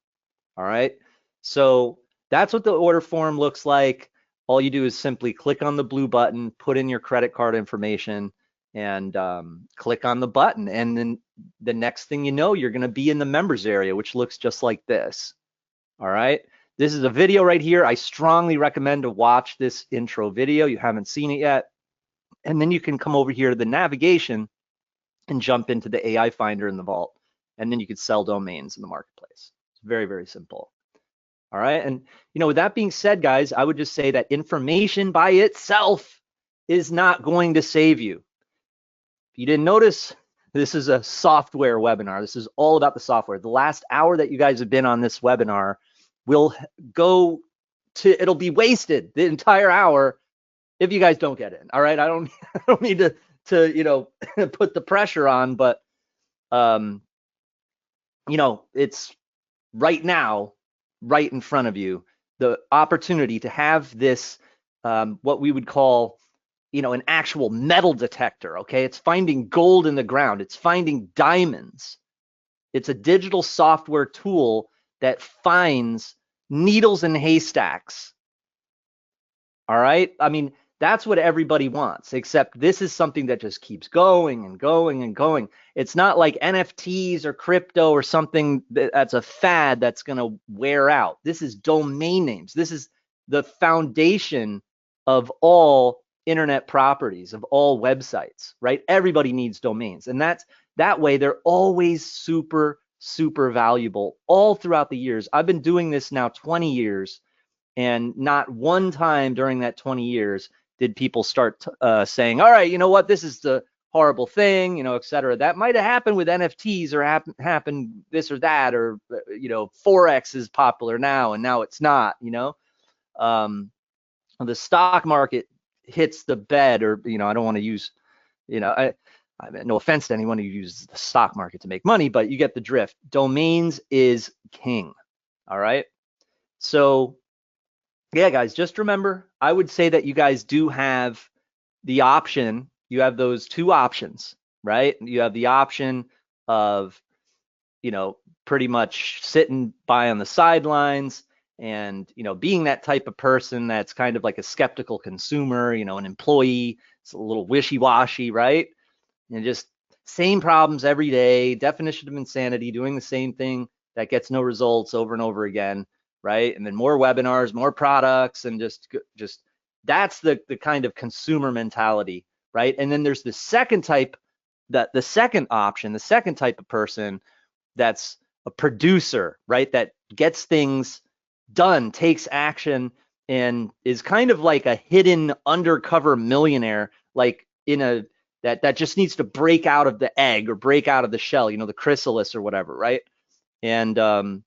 All right. So That's what the order form looks like. All you do is simply click on the blue button, put in your credit card information, and click on the button. And then the next thing you know, you're going to be in the members area, which looks just like this. All right. This is a video right here. I strongly recommend to watch this intro video. You haven't seen it yet. And then you can come over here to the navigation and jump into the AI Finder in the vault. And then you could sell domains in the marketplace. It's very, very simple. All right. And, with that being said, guys, I would just say that information by itself is not going to save you. If you didn't notice, this is a software webinar. This is all about the software. The last hour that you guys have been on this webinar will go to, it'll be wasted, the entire hour, if you guys don't get in. All right. I don't need to put the pressure on, but, it's right now, right in front of you, the opportunity to have this, what we would call, an actual metal detector. Okay. It's finding gold in the ground. It's finding diamonds. It's a digital software tool that finds needles in haystacks. All right. I mean, that's what everybody wants, except this is something that just keeps going and going and going. It's not like NFTs or crypto or something that's a fad that's going to wear out. This is domain names. This is the foundation of all internet properties, of all websites, right? Everybody needs domains. And that way they're always super, super valuable all throughout the years. I've been doing this now 20 years, and not one time during that 20 years did people start saying, all right, you know what, this is the horrible thing, et cetera. That might have happened with NFTs or happened this or that, or, Forex is popular now and now it's not, the stock market hits the bed, or, I don't want to use, I mean, no offense to anyone who uses the stock market to make money, but you get the drift. Domains is king. All right. So yeah, guys, just remember, I would say that you guys do have the option. You have those two options, right? You have the option of, pretty much sitting by on the sidelines and, being that type of person that's kind of like a skeptical consumer, an employee. It's a little wishy-washy, right? And just same problems every day, definition of insanity, doing the same thing that gets no results over and over again. Right. And then more webinars, more products, and just that's the kind of consumer mentality. Right. And then there's the second type, the second option, the second type of person that's a producer, right? That gets things done, takes action, and is kind of like a hidden undercover millionaire, like that just needs to break out of the egg or break out of the shell, the chrysalis or whatever. Right. And,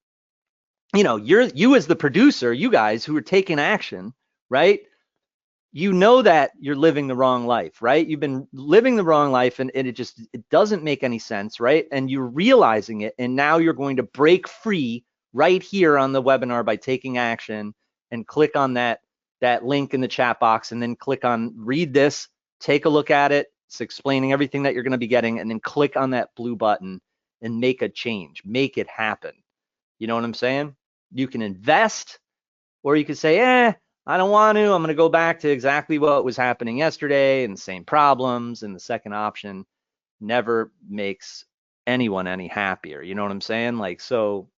you as the producer, you guys who are taking action, right? That you're living the wrong life, right? You've been living the wrong life, and it doesn't make any sense, right? And you're realizing it, and now you're going to break free right here on the webinar by taking action, and click on that link in the chat box, and then click on read this, take a look at it. It's explaining everything that you're going to be getting, and then click on that blue button and make a change, make it happen. You know what I'm saying? You can invest, or you could say, I don't want to. I'm going to go back to exactly what was happening yesterday and the same problems. And the second option never makes anyone any happier. You know what I'm saying? So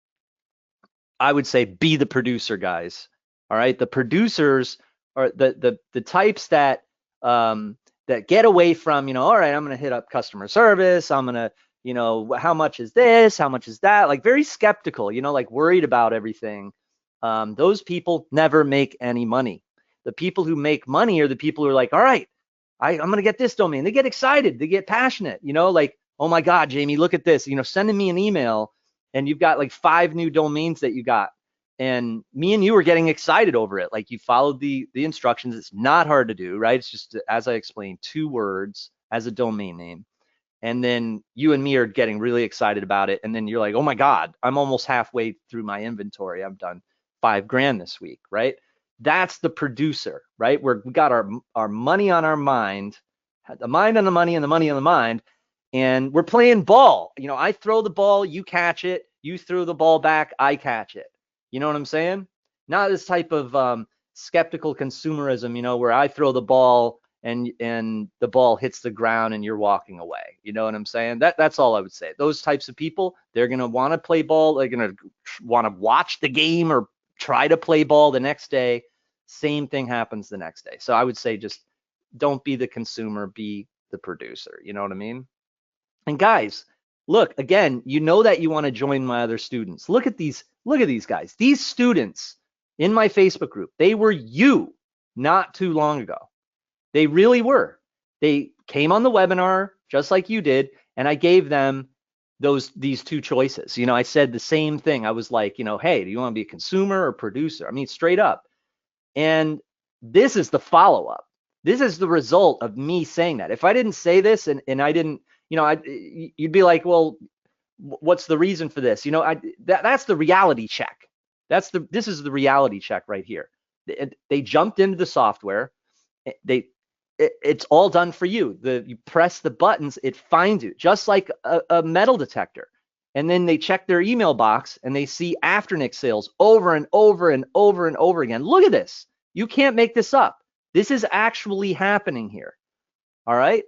I would say be the producer, guys. All right. The producers are the types that get away from, all right, I'm going to hit up customer service. I'm going to, how much is this? How much is that? Like very skeptical, like worried about everything. Those people never make any money. The people who make money are the people who are like, all right, I'm going to get this domain. They get excited. They get passionate, like, oh my God, Jamie, look at this, sending me an email and you've got like 5 new domains that you got. And me and you are getting excited over it. Like you followed the instructions. It's not hard to do, right? It's just, as I explained, 2 words as a domain name. And then you and me are getting really excited about it. And then you're like, oh my God, I'm almost halfway through my inventory. I've done $5,000 this week, right? That's the producer, right? We got our money on our mind, the mind on the money and the money on the mind. And we're playing ball. I throw the ball, you catch it. You throw the ball back, I catch it. You know what I'm saying? not this type of skeptical consumerism, you know, where I throw the ball and the ball hits the ground and you're walking away. You know what I'm saying? That's all I would say. Those types of people, they're going to want to play ball. They're going to want to watch the game or try to play ball the next day. Same thing happens the next day. So I would say just don't be the consumer, be the producer. You know what I mean? And guys, look, again, you know that you want to join my other students. Look at these guys. These students in my Facebook group, they were you not too long ago. They really were. They came on the webinar just like you did, and I gave them these two choices. You know, I said the same thing. I was like, you know, hey, do you want to be a consumer or producer? I mean, straight up. And this is the follow-up. This is the result of me saying that. If I didn't say this and I didn't, you know, you'd be like, well, what's the reason for this? You know, that's the reality check. This is the reality check right here. They jumped into the software. It's all done for you. You press the buttons, it finds you, just like a metal detector. And then they check their email box and they see Afternic sales over and over and over and over again. Look at this. You can't make this up. This is actually happening here. All right.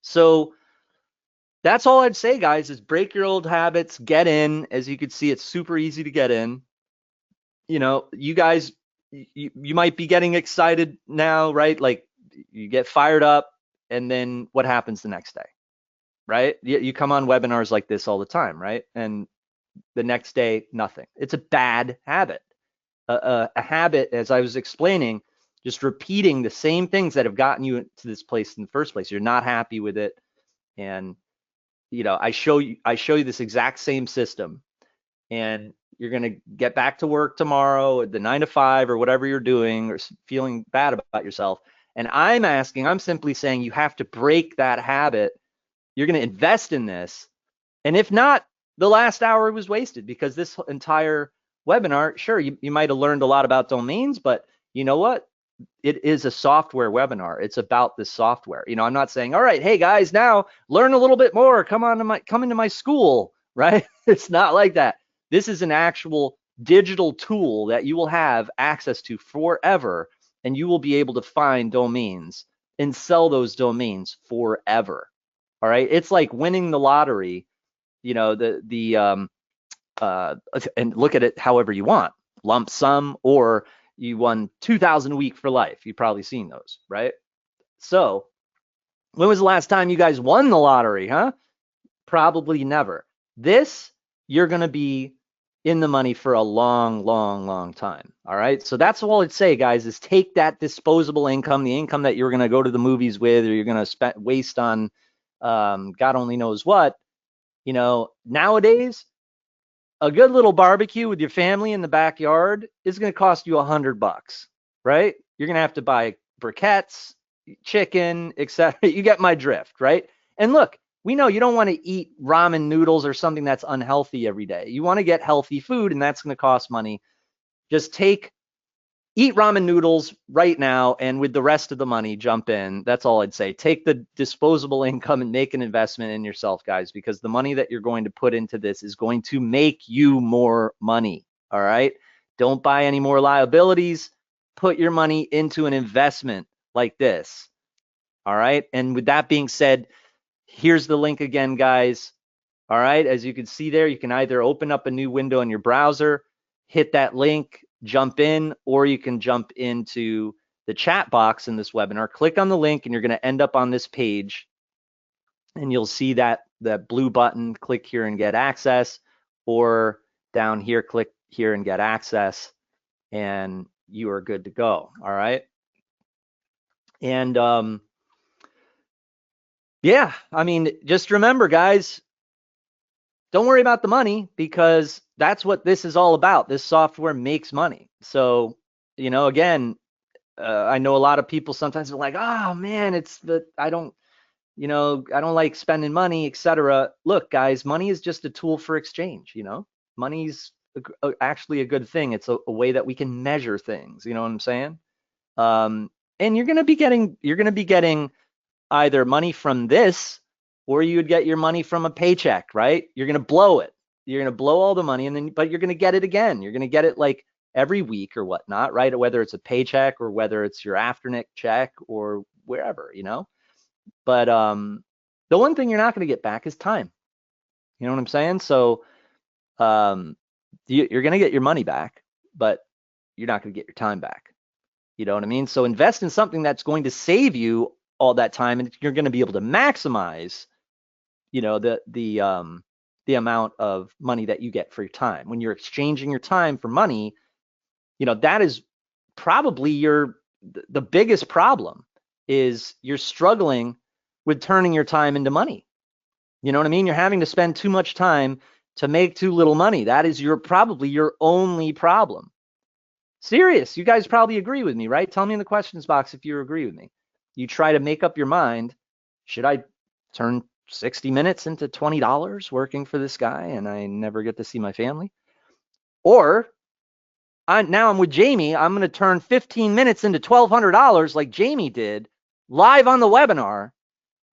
So that's all I'd say, guys, is break your old habits, get in. As you can see, it's super easy to get in. You know, you guys, you might be getting excited now, right? Like you get fired up and then what happens the next day, right? You come on webinars like this all the time, right? And the next day, nothing. It's a bad habit. A habit, as I was explaining, just repeating the same things that have gotten you to this place in the first place. You're not happy with it. And, you know, I show you this exact same system, and you're going to get back to work tomorrow at the 9 to 5 or whatever you're doing, or feeling bad about yourself. And I'm simply saying you have to break that habit. You're going to invest in this. And if not, the last hour was wasted, because this entire webinar, sure, you might have learned a lot about domains, but you know what? It is a software webinar. It's about the software. You know, I'm not saying, all right, hey guys, now learn a little bit more. Come into my school, right? It's not like that. This is an actual digital tool that you will have access to forever, and you will be able to find domains and sell those domains forever. All right. It's like winning the lottery, you know, and look at it however you want, lump sum, or you won 2,000 a week for life. You've probably seen those, right? So when was the last time you guys won the lottery, huh? Probably never. This, you're going to be in the money for a long, long, long time. All right. So that's all I'd say, guys, is take that disposable income, the income that you're going to go to the movies with, or you're going to waste on God only knows what. You know, nowadays, a good little barbecue with your family in the backyard is going to cost you $100, right? You're going to have to buy briquettes, chicken, etc. You get my drift, right? And look, we know you don't want to eat ramen noodles or something that's unhealthy every day. You want to get healthy food, and that's going to cost money. Just eat ramen noodles right now, and with the rest of the money, jump in. That's all I'd say. Take the disposable income and make an investment in yourself, guys, because the money that you're going to put into this is going to make you more money. All right. Don't buy any more liabilities. Put your money into an investment like this. All right. And with that being said, here's the link again, guys. All right. As you can see there, you can either open up a new window in your browser, hit that link, jump in, or you can jump into the chat box in this webinar, click on the link, and you're going to end up on this page, and you'll see that blue button, click here and get access, or down here, click here and get access, and you are good to go. All right. And yeah, I mean, just remember, guys, don't worry about the money, because that's what this is all about. This software makes money. So, you know, again, I know a lot of people sometimes are like, oh man, I don't like spending money, etc. Look, guys, money is just a tool for exchange. You know, money's actually a good thing. It's a way that we can measure things. You know what I'm saying? And you're going to be getting either money from this, or you would get your money from a paycheck, right? You're going to blow it. You're going to blow all the money, but you're going to get it again. You're going to get it like every week or whatnot, right? Whether it's a paycheck or whether it's your Afternic check or wherever, you know. But the one thing you're not going to get back is time. You know what I'm saying? So you're going to get your money back, but you're not going to get your time back. You know what I mean? So invest in something that's going to save you all that time, and you're going to be able to maximize, you know, the amount of money that you get for your time. When you're exchanging your time for money, you know, that is probably the biggest problem, is you're struggling with turning your time into money. You know what I mean? You're having to spend too much time to make too little money. That is probably your only problem. Serious. You guys probably agree with me, right? Tell me in the questions box if you agree with me. You try to make up your mind, should I turn 60 minutes into $20 working for this guy and I never get to see my family? Or now I'm with Jamie, I'm going to turn 15 minutes into $1,200 like Jamie did live on the webinar.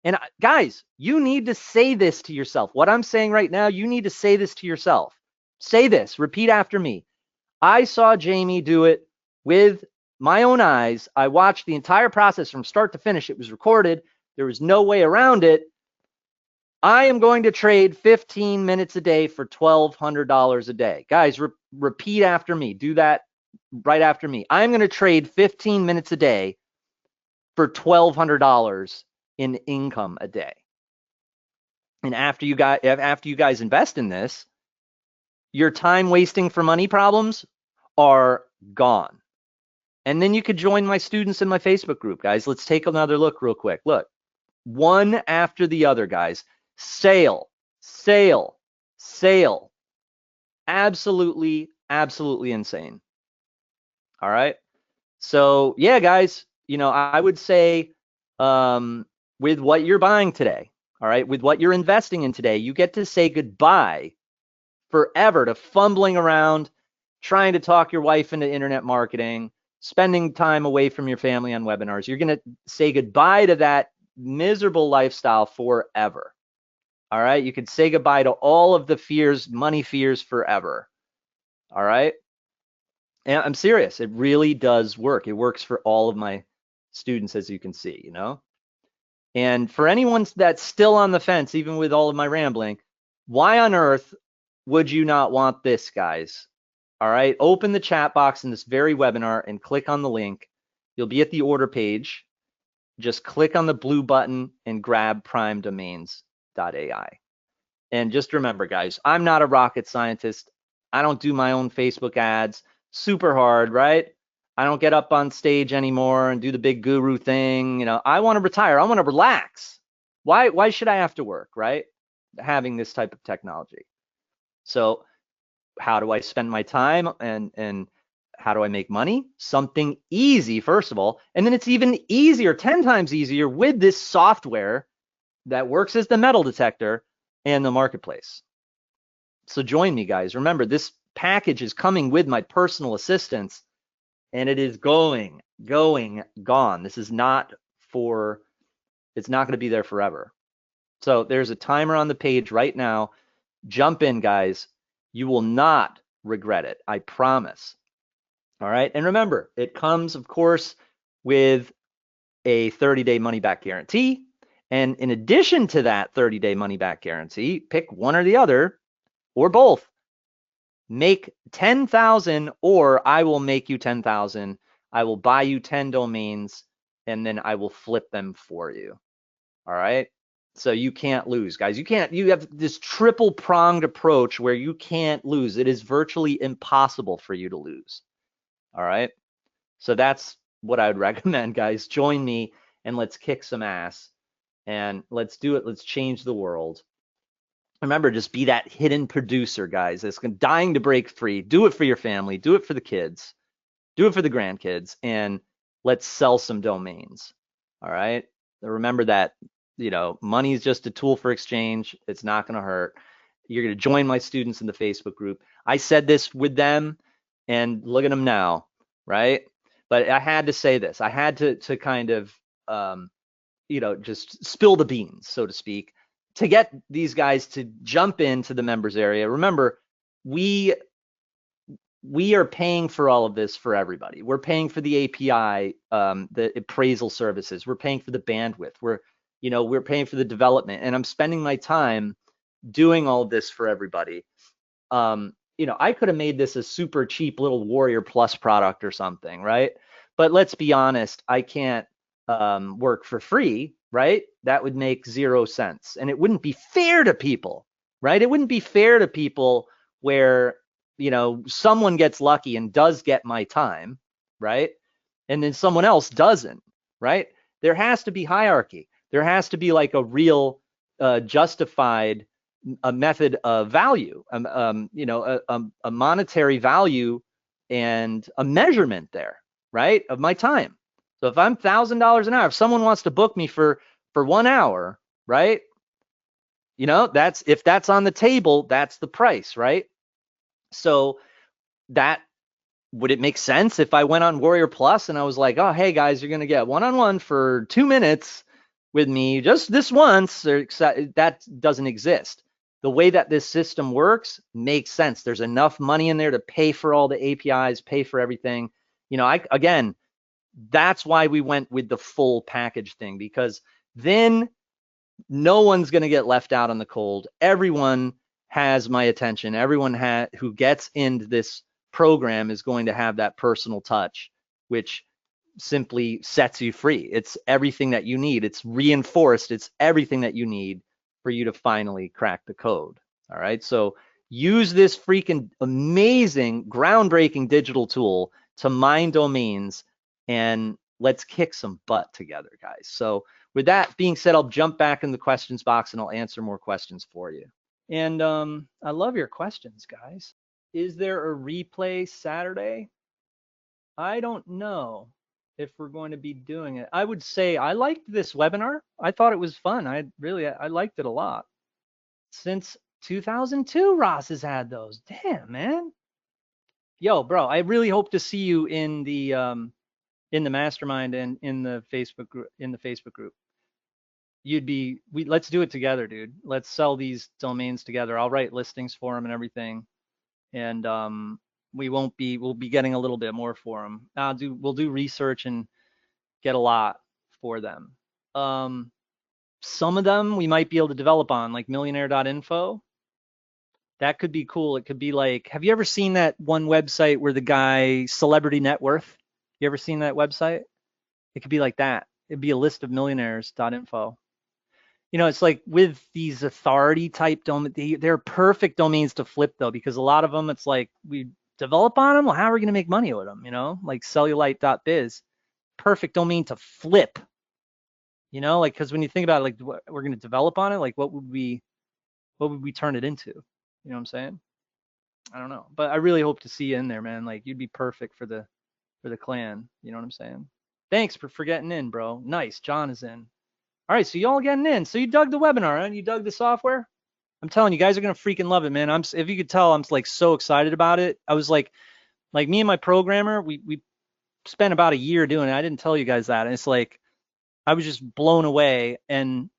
And guys, you need to say this to yourself. What I'm saying right now, you need to say this to yourself. Say this, repeat after me. I saw Jamie do it with my own eyes. I watched the entire process from start to finish. It was recorded. There was no way around it. I am going to trade 15 minutes a day for $1,200 a day. Guys, repeat after me. Do that right after me. I'm going to trade 15 minutes a day for $1,200 in income a day. And after you guys invest in this, your time wasting for money problems are gone. And then you could join my students in my Facebook group, guys. Let's take another look real quick. Look, one after the other, guys. Sale, sale, sale. Absolutely, absolutely insane. All right. So yeah, guys, you know, I would say with what you're buying today, all right, with what you're investing in today, you get to say goodbye forever to fumbling around, trying to talk your wife into internet marketing, spending time away from your family on webinars. You're going to say goodbye to that miserable lifestyle forever. All right. You could say goodbye to all of the fears, money fears forever. All right. And I'm serious. It really does work. It works for all of my students, as you can see, you know. And for anyone that's still on the fence, even with all of my rambling, why on earth would you not want this, guys? All right. Open the chat box in this very webinar and click on the link. You'll be at the order page. Just click on the blue button and grab primedomains.ai. And just remember, guys, I'm not a rocket scientist. I don't do my own Facebook ads. Super hard, right? I don't get up on stage anymore and do the big guru thing. You know, I want to retire. I want to relax. Why should I have to work, right? Having this type of technology. So how do I spend my time and how do I make money? Something easy, first of all. And then it's even easier, 10 times easier with this software that works as the metal detector and the marketplace. So join me, guys. Remember, this package is coming with my personal assistance, and it is gone. This is not it's not going to be there forever. So there's a timer on the page right now. Jump in, guys. You will not regret it. I promise. All right. And remember, it comes, of course, with a 30-day money-back guarantee. And in addition to that 30-day money-back guarantee, pick one or the other or both. Make 10,000 or I will make you 10,000. I will buy you 10 domains and then I will flip them for you. All right. So you can't lose, guys. You have this triple pronged approach where you can't lose. It is virtually impossible for you to lose. All right. So that's what I would recommend, guys. Join me and let's kick some ass and let's do it. Let's change the world. Remember, just be that hidden producer, guys, that's dying to break free. Do it for your family. Do it for the kids. Do it for the grandkids. And let's sell some domains. All right. Remember that, you know, money is just a tool for exchange. It's not going to hurt. You're going to join my students in the Facebook group. I said this with them and look at them now, right? But I had to say this. I had to kind of, you know, just spill the beans, so to speak, to get these guys to jump into the members area. Remember, we we are paying for all of this for everybody. We're paying for the API, the appraisal services. We're paying for the bandwidth. We're paying for the development, and I'm spending my time doing all of this for everybody. I could have made this a super cheap little Warrior Plus product or something, right? But let's be honest, I can't work for free, right? That would make 0 sense, and it wouldn't be fair to people, right? It wouldn't be fair to people where someone gets lucky and does get my time, right? And then someone else doesn't, right? There has to be hierarchy. There has to be like a real justified a method of value, a monetary value and a measurement there, right, of my time. So if I'm $1,000 an hour, if someone wants to book me for 1 hour, right, if that's on the table, that's the price, right? So would it make sense if I went on Warrior Plus and I was like, oh, hey guys, you're going to get one-on-one for 2 minutes with me just this once? That doesn't exist. The way that this system works makes sense. There's enough money in there to pay for all the APIs, pay for everything. Again, that's why we went with the full package thing, because then no one's going to get left out in the cold. Everyone has my attention. Everyone who gets into this program is going to have that personal touch, which simply sets you free. It's everything that you need. It's reinforced. It's everything that you need for you to finally crack the code. All right. So use this freaking amazing, groundbreaking digital tool to mine domains, and let's kick some butt together, guys. So with that being said, I'll jump back in the questions box and I'll answer more questions for you. And I love your questions, guys. Is there a replay Saturday? I don't know if we're going to be doing it. I would say I liked this webinar. I thought it was fun. I liked it a lot. Since 2002, Ross has had those. Damn, man. Yo, bro, I really hope to see you in the mastermind and in the Facebook group. Let's do it together, dude. Let's sell these domains together. I'll write listings for them and everything. And we'll be getting a little bit more for them. We'll do research and get a lot for them. Some of them we might be able to develop on, like millionaire.info. That could be cool. It could be like, have you ever seen that one website where the guy, Celebrity Net Worth? You ever seen that website? It could be like that. It'd be a list of millionaires.info. It's like with these authority type domains, they're perfect domains to flip though, because a lot of them, it's like we develop on them. Well, how are we going to make money with them? Like cellulite.biz, perfect domain to flip. Like, because when you think about it, like we're going to develop on it, like what would we turn it into? You know what I'm saying? I don't know, but I really hope to see you in there, man. Like you'd be perfect for the clan. You know what I'm saying? Thanks for getting in, bro. Nice. John is in. All right, so y'all getting in. So you dug the webinar, and you dug the software. I'm telling you, guys are gonna freaking love it, man. If you could tell, I'm like so excited about it. I was like me and my programmer, we spent about a year doing it. I didn't tell you guys that, and it's like I was just blown away. And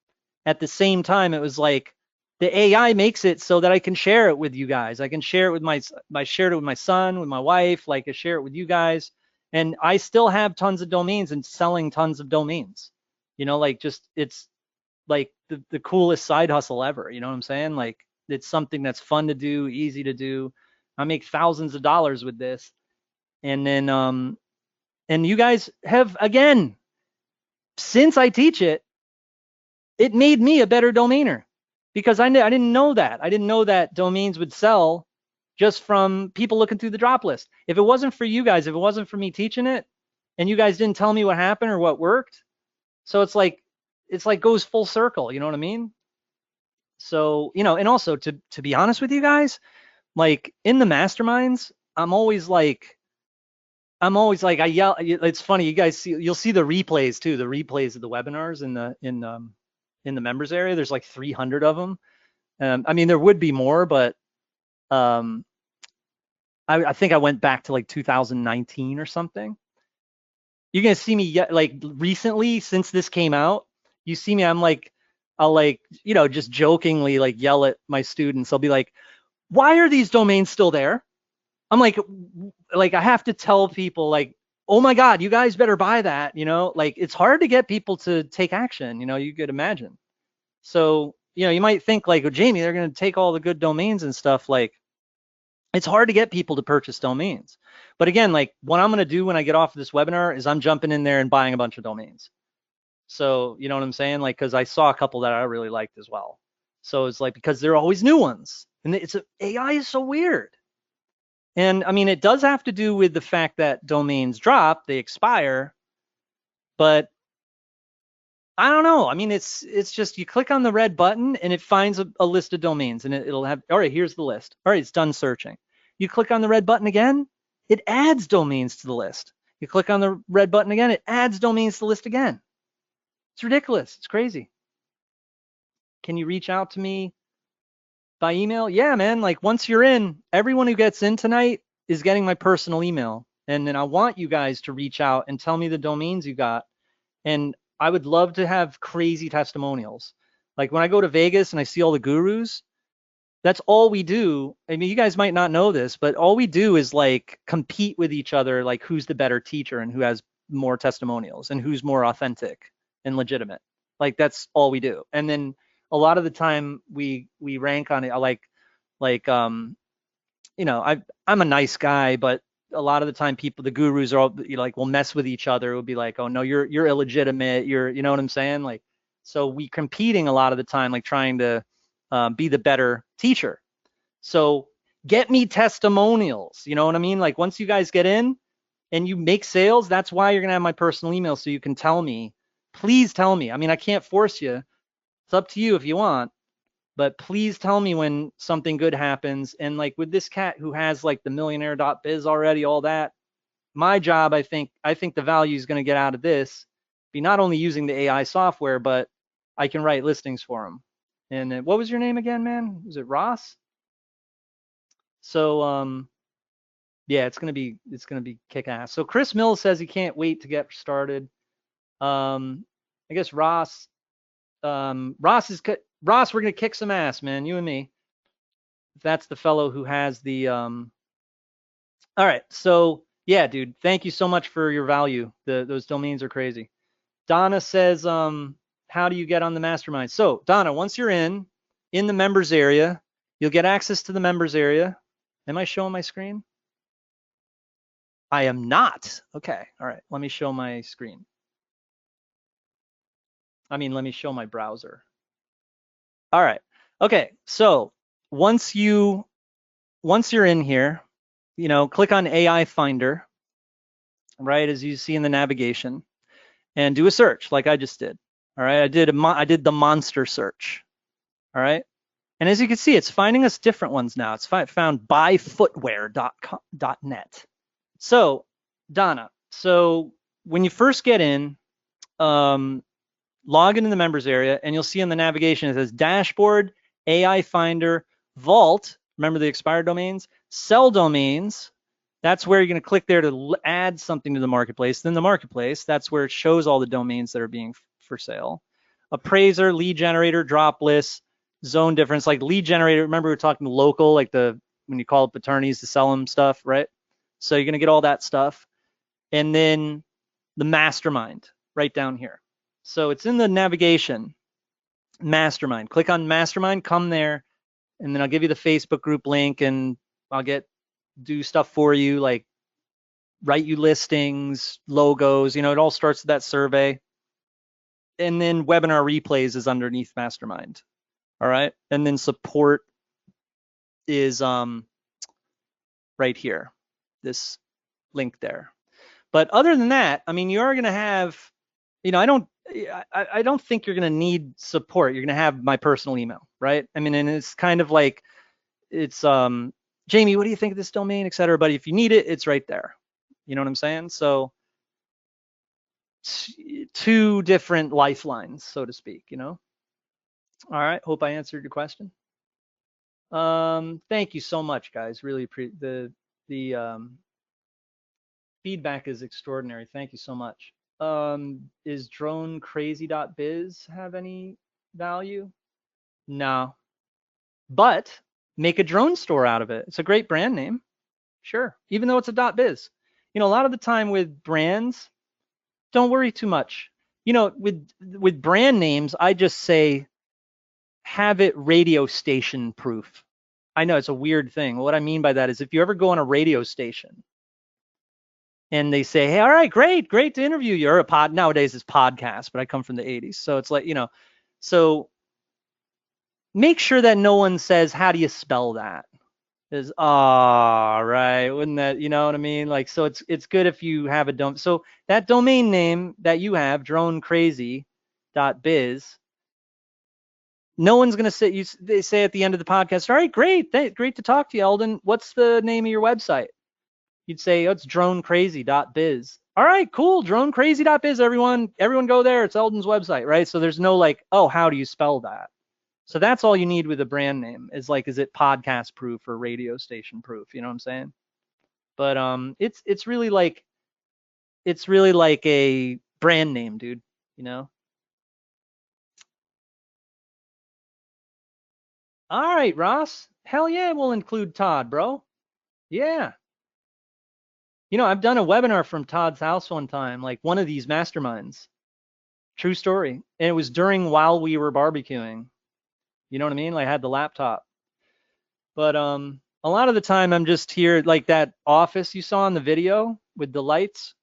at the same time, it was like the AI makes it so that I can share it with you guys. I can share it with I shared it with my son, with my wife. Like I share it with you guys, and I still have tons of domains and selling tons of domains. Like just it's like the coolest side hustle ever. You know what I'm saying? Like it's something that's fun to do, easy to do. I make thousands of dollars with this. And then and you guys have, again, since I teach it, it made me a better domainer, because I didn't know that. I didn't know that domains would sell just from people looking through the drop list. If it wasn't for you guys, if it wasn't for me teaching it, and you guys didn't tell me what happened or what worked, so it's like goes full circle, you know what I mean? So, and also to be honest with you guys, like in the masterminds, I'm always like I yell. It's funny, you guys you'll see the replays too, the replays of the webinars in the members area. There's like 300 of them. I mean, there would be more, but I think I went back to like 2019 or something. You're gonna see me like recently, since this came out, you see me, I'll just jokingly like yell at my students. I'll be like, why are these domains still there? I'm like I have to tell people like, oh my God, you guys better buy that. You know, like it's hard to get people to take action. You know, you could imagine. So, you know, you might think like, oh, Jamie, they're going to take all the good domains and stuff. Like, it's hard to get people to purchase domains. But again, like what I'm going to do when I get off of this webinar is I'm jumping in there and buying a bunch of domains. So, you know what I'm saying? Like, cause I saw a couple that I really liked as well. So it's like, because there are always new ones, and AI is so weird. And I mean, it does have to do with the fact that domains drop, they expire, but I don't know. I mean, it's just you click on the red button and it finds a list of domains, and it'll have, all right, here's the list. All right, it's done searching. You click on the red button again, it adds domains to the list. You click on the red button again, it adds domains to the list again. It's ridiculous. It's crazy. Can you reach out to me by email? Yeah, man. Like once you're in, everyone who gets in tonight is getting my personal email. And then I want you guys to reach out and tell me the domains you got. And I would love to have crazy testimonials. Like when I go to Vegas and I see all the gurus, that's all we do. I mean, you guys might not know this, but all we do is like compete with each other, like who's the better teacher and who has more testimonials and who's more authentic and legitimate. Like that's all we do. And then a lot of the time we rank on it you know, I'm a nice guy, but a lot of the time people, the gurus are all, you know, like will mess with each other. It will be like, oh no, you're illegitimate. You know what I'm saying? Like, so we competing a lot of the time, like trying to be the better teacher. So get me testimonials. You know what I mean? Like once you guys get in and you make sales, that's why you're gonna have my personal email, so you can tell me. Please tell me. I mean, I can't force you. It's up to you if you want. But please tell me when something good happens. And like with this cat who has like the millionaire.biz already, all that, my job, I think the value is going to get out of this be not only using the AI software, but I can write listings for him. And what was your name again, man? Was it Ross? So yeah, it's gonna be kick ass. So Chris Mills says he can't wait to get started. I guess Ross Ross, we're gonna kick some ass, man, you and me. That's the fellow who has the all right, so yeah, dude, thank you so much for your value. Those domains are crazy. Donna says, how do you get on the mastermind? So Donna, once you're in the members area, you'll get access to the members area. Am I showing my screen? I am not. Okay, all right, let me show my screen. I mean, let me show my browser. All right. Okay. So once you're in here, you know, click on AI Finder, right, as you see in the navigation, and do a search like I just did. All right. I did the monster search. All right. And as you can see, it's finding us different ones now. It's found buyfootwear.net. So Donna, so when you first get in, log into the members area, and you'll see in the navigation it says dashboard, AI Finder, Vault. Remember the expired domains, sell domains. That's where you're going to click there to add something to the marketplace. Then the marketplace, that's where it shows all the domains that are being for sale. Appraiser, lead generator, drop list, zone difference. Like lead generator, remember we were talking local, like when you call up attorneys to sell them stuff, right? So you're going to get all that stuff. And then the mastermind right down here. So it's in the navigation, mastermind. Click on mastermind, come there, and then I'll give you the Facebook group link, and I'll do stuff for you, like write you listings, logos, you know, it all starts with that survey. And then webinar replays is underneath mastermind. All right. And then support is right here, this link there. But other than that, I mean, you are going to have, you know, I don't think you're going to need support. You're going to have my personal email, right? I mean, and it's kind of like, it's, Jamie, what do you think of this domain, et cetera? But if you need it, it's right there. You know what I'm saying? So two different lifelines, so to speak, you know? All right. Hope I answered your question. Thank you so much, guys. Really appreciate the feedback is extraordinary. Thank you so much. Is dronecrazy.biz have any value? No, but make a drone store out of it. It's a great brand name. Sure. Even though it's a .biz. You know, a lot of the time with brands, don't worry too much. You know, with brand names, I just say have it radio station proof. I know it's a weird thing. What I mean by that is if you ever go on a radio station and they say, hey, all right, great to interview you. Or a pod, nowadays it's podcast, but I come from the 80s. So it's like, you know, so make sure that no one says, how do you spell that? Is right, wouldn't that, you know what I mean? Like, so it's good if you have a so that domain name that you have, dronecrazy.biz, no one's gonna say they say at the end of the podcast, all right, great to talk to you, Eldon. What's the name of your website? You'd say, oh, it's dronecrazy.biz. All right, cool, dronecrazy.biz, everyone go there. It's Eldon's website, right? So there's no like, oh, how do you spell that? So that's all you need with a brand name is like, is it podcast proof or radio station proof? You know what I'm saying? But it's really like a brand name, dude. You know. All right, Ross. Hell yeah, we'll include Todd, bro. Yeah. You know, I've done a webinar from Todd's house one time, like one of these masterminds. True story. And it was while we were barbecuing. You know what I mean? Like I had the laptop. But a lot of the time I'm just here, like that office you saw in the video with the lights.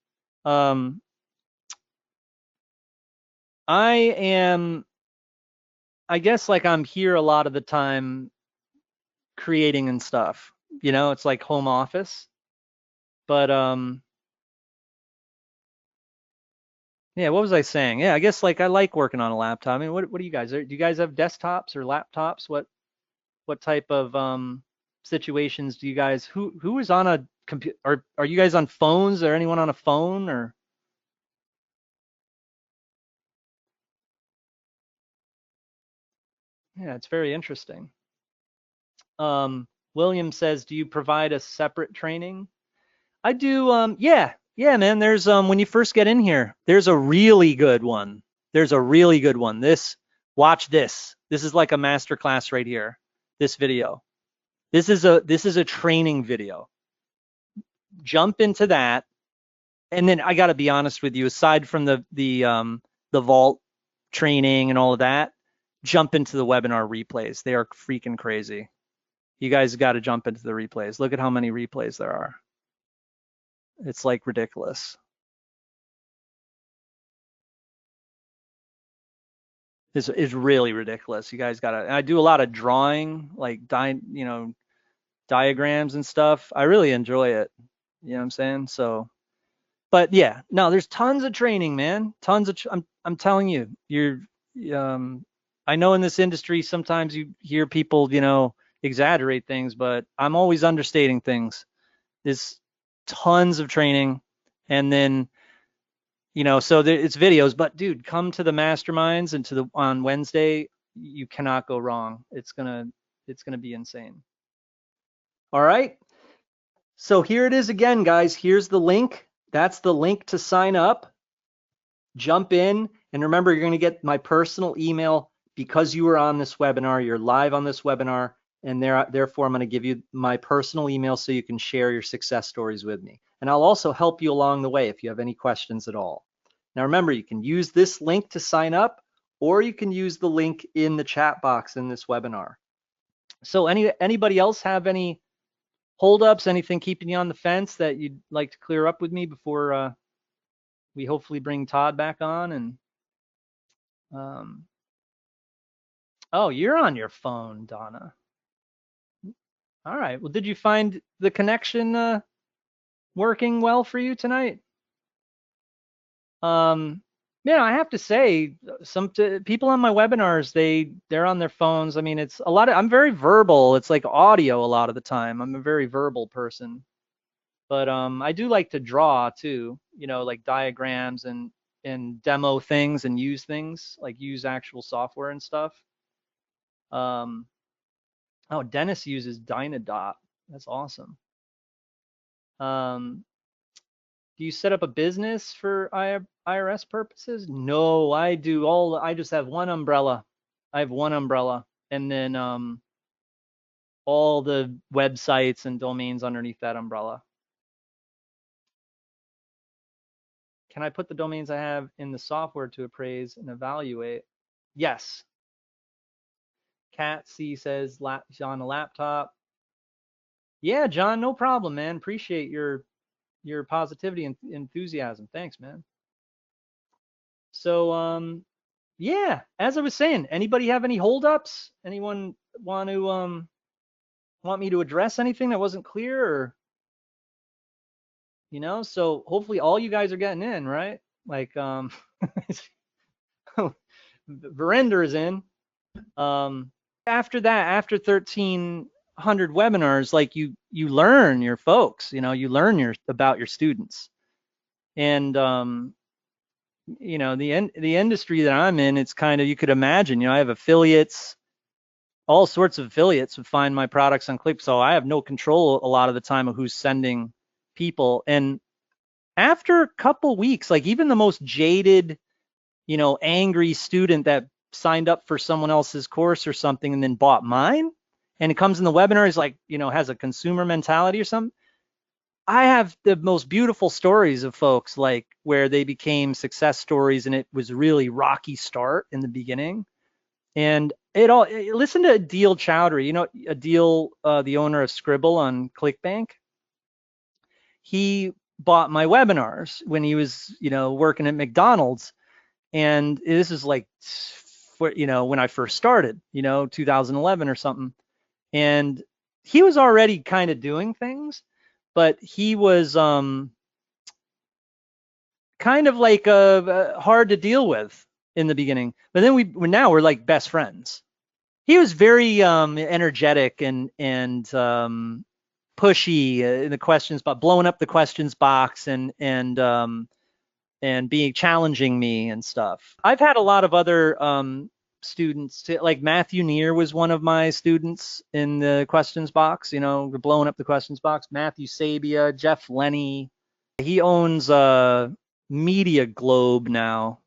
I guess like I'm here a lot of the time creating and stuff. You know, it's like home office. But yeah, what was I saying? Yeah, I guess like I like working on a laptop. I mean, what do you guys? Do you guys have desktops or laptops? What type of situations do you guys? Who is on a computer? Are you guys on phones? Is there anyone on a phone or? Yeah, it's very interesting. William says, do you provide a separate training? I do. Yeah, man. There's when you first get in here, there's a really good one. Watch this. This is like a master class right here. This video. This is a training video. Jump into that, and then I got to be honest with you. Aside from the vault training and all of that, jump into the webinar replays. They are freaking crazy. You guys got to jump into the replays. Look at how many replays there are. It's like ridiculous. It's really ridiculous. You guys gotta. I do a lot of drawing, like diagrams and stuff. I really enjoy it. You know what I'm saying? So, but yeah, no, there's tons of training, man. Tons of. I'm telling you, I know in this industry sometimes you hear people, exaggerate things, but I'm always understating things. There's tons of training, and then so it's videos, but dude, come to the masterminds and on Wednesday. You cannot go wrong. It's gonna be insane. All right, so here it is again, guys. Here's the link. That's the link to sign up. Jump in, and remember, you're going to get my personal email because you were on this webinar. You're live on this webinar, and therefore I'm going to give you my personal email so you can share your success stories with me. And I'll also help you along the way if you have any questions at all. Now remember, you can use this link to sign up, or you can use the link in the chat box in this webinar. So anybody else have any holdups, anything keeping you on the fence that you'd like to clear up with me before we hopefully bring Todd back on? And oh, you're on your phone, Donna. All right. Well, did you find the connection working well for you tonight? I have to say, some people on my webinars, they're on their phones. I mean, it's a lot of, I'm very verbal. It's like audio a lot of the time. I'm a very verbal person, but I do like to draw too, like diagrams and demo things and use things, like use actual software and stuff. Oh, Dennis uses Dynadot. That's awesome. Do you set up a business for IRS purposes? No, I just have one umbrella. I have one umbrella, and then all the websites and domains underneath that umbrella. Can I put the domains I have in the software to appraise and evaluate? Yes. Cat C says on a laptop. Yeah, John, no problem, man. Appreciate your positivity and enthusiasm. Thanks, man. So yeah, as I was saying, anybody have any holdups? Anyone want me to address anything that wasn't clear, or so hopefully all you guys are getting in, right? Like Verinder is in. After that, after 1,300 webinars, like you learn your folks, you learn about your students. And the industry that I'm in, it's kind of, you could imagine, I have affiliates, all sorts of affiliates would find my products on Click. So I have no control a lot of the time of who's sending people. And after a couple weeks, like even the most jaded, angry student that signed up for someone else's course or something and then bought mine, and it comes in the webinar, is like, has a consumer mentality or something. I have the most beautiful stories of folks like where they became success stories, and it was really rocky start in the beginning. And listen to Adil Chowdhury, Adil, the owner of Scribble on ClickBank. He bought my webinars when he was, working at McDonald's. And this is like, when I first started, 2011 or something. And he was already kind of doing things, but he was kind of like hard to deal with in the beginning. But then we're like best friends. He was very energetic and pushy in the questions, but blowing up the questions box and being challenging me and stuff. I've had a lot of other students too, like Matthew Neer was one of my students in the questions box, blowing up the questions box. Matthew Sabia, Jeff Lenny. He owns Media Globe now,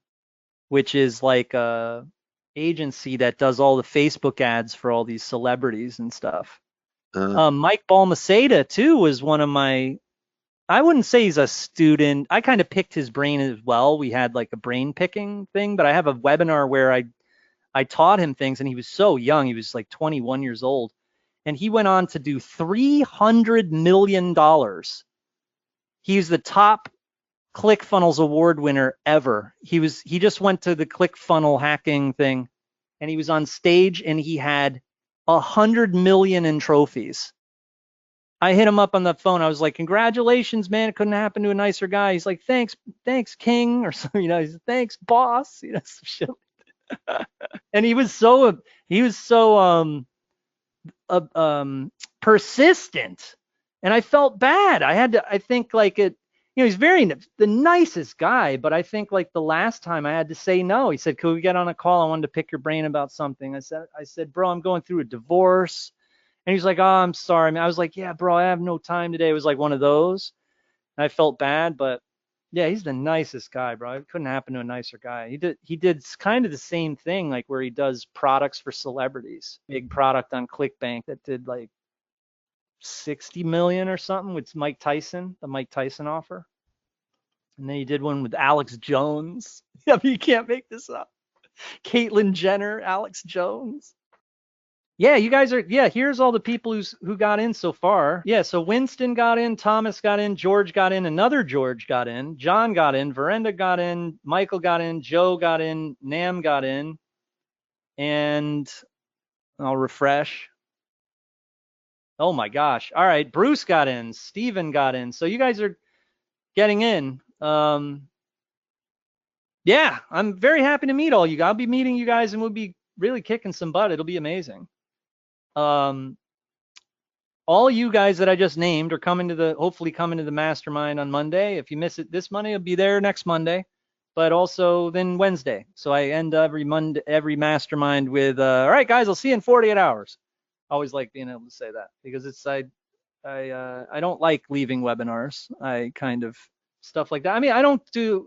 which is like a agency that does all the Facebook ads for all these celebrities and stuff. Mike Balmaceda too was one of my, I wouldn't say he's a student. I kind of picked his brain as well. We had like a brain picking thing, but I have a webinar where I taught him things, and he was so young. He was like 21 years old, and he went on to do $300 million. He's the top ClickFunnels award winner ever. He just went to the ClickFunnel hacking thing, and he was on stage, and he had 100 million in trophies. I hit him up on the phone. I was like, congratulations, man. It couldn't happen to a nicer guy. He's like, thanks, King, or something, he's like, thanks, boss, some shit. And he was so persistent, and I felt bad. I think like it, he's the nicest guy, but I think like the last time I had to say no. He said, could we get on a call? I wanted to pick your brain about something. I said, bro, I'm going through a divorce. And he's like, oh, I'm sorry, man. I was like, yeah, bro, I have no time today. It was like one of those. And I felt bad, but yeah, he's the nicest guy, bro. It couldn't happen to a nicer guy. He did kind of the same thing, like where he does products for celebrities. Big product on ClickBank that did like 60 million or something with Mike Tyson, the Mike Tyson offer. And then he did one with Alex Jones. I mean, you can't make this up. Caitlyn Jenner, Alex Jones. Yeah, you guys are, here's all the people who got in so far. Yeah, so Winston got in, Thomas got in, George got in, another George got in, John got in, Verenda got in, Michael got in, Joe got in, Nam got in, and I'll refresh. Oh my gosh. All right, Bruce got in, Steven got in. So you guys are getting in. Yeah, I'm very happy to meet all you guys. I'll be meeting you guys, and we'll be really kicking some butt. It'll be amazing. All you guys that I just named are hopefully coming to the mastermind on Monday. If you miss it this Monday, it'll be there next Monday, but also then Wednesday. So I end every mastermind with, all right, guys, I'll see you in 48 hours. I always like being able to say that because I don't like leaving webinars. I kind of stuff like that. I mean, I don't do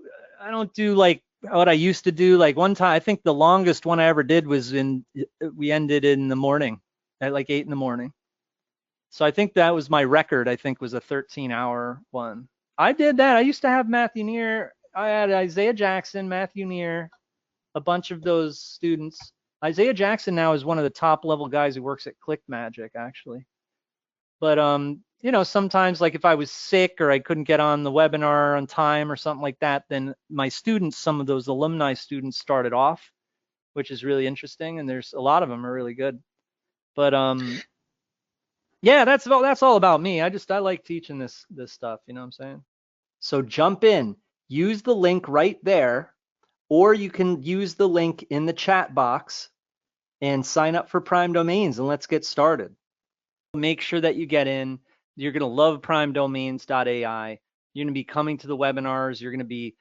like what I used to do. Like one time, I think the longest one I ever did was we ended in the morning at like 8 in the morning. So I think that was my record. I think was a 13-hour one. I did that. I used to have Matthew Neer. I had Isaiah Jackson, Matthew Neer, a bunch of those students. Isaiah Jackson now is one of the top level guys who works at Click Magic, actually. But you know, sometimes like if I was sick or I couldn't get on the webinar on time or something like that, then my students, some of those alumni students started off, which is really interesting, and there's a lot of them are really good. But yeah, that's all about me. I like teaching this stuff, you know what I'm saying? So jump in, use the link right there, or you can use the link in the chat box and sign up for Prime Domains, and let's get started. Make sure that you get in. You're going to love primedomains.ai. You're going to be coming to the webinars. You're going to be,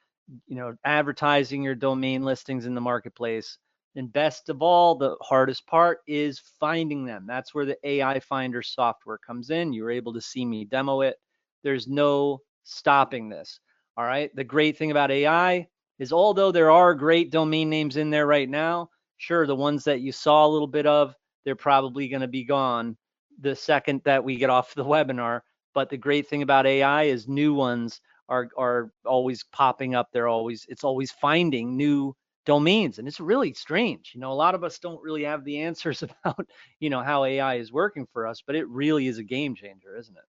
you know, advertising your domain listings in the marketplace. And best of all, the hardest part is finding them. That's where the AI Finder software comes in. You were able to see me demo it. There's no stopping this. All right. The great thing about AI is although there are great domain names in there right now, sure, the ones that you saw a little bit of, they're probably going to be gone the second that we get off the webinar. But the great thing about AI is new ones are always popping up. It's always finding new domains, and it's really strange. You know, a lot of us don't really have the answers about, you know, how AI is working for us, but it really is a game changer, isn't it?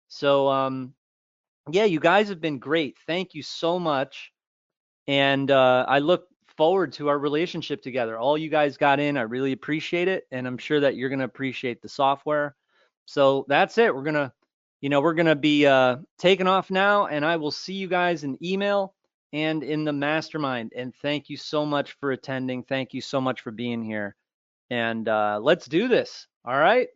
So yeah, you guys have been great. Thank you so much. And I look forward to our relationship together. All you guys got in, I really appreciate it. And I'm sure that you're going to appreciate the software. So that's it. We're going to be taking off now, and I will see you guys in email and in the mastermind. And thank you so much for attending. Thank you so much for being here. And let's do this. All right.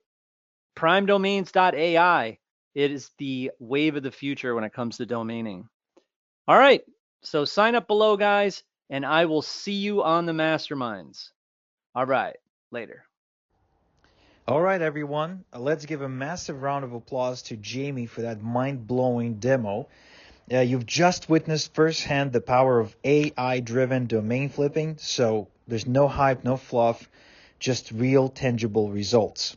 primedomains.ai. It is the wave of the future when it comes to domaining. All right. So sign up below, guys, and I will see you on the masterminds. All right. Later. All right, everyone. Let's give a massive round of applause to Jamie for that mind-blowing demo. You've just witnessed firsthand the power of AI-driven domain flipping, so there's no hype, no fluff, just real tangible results.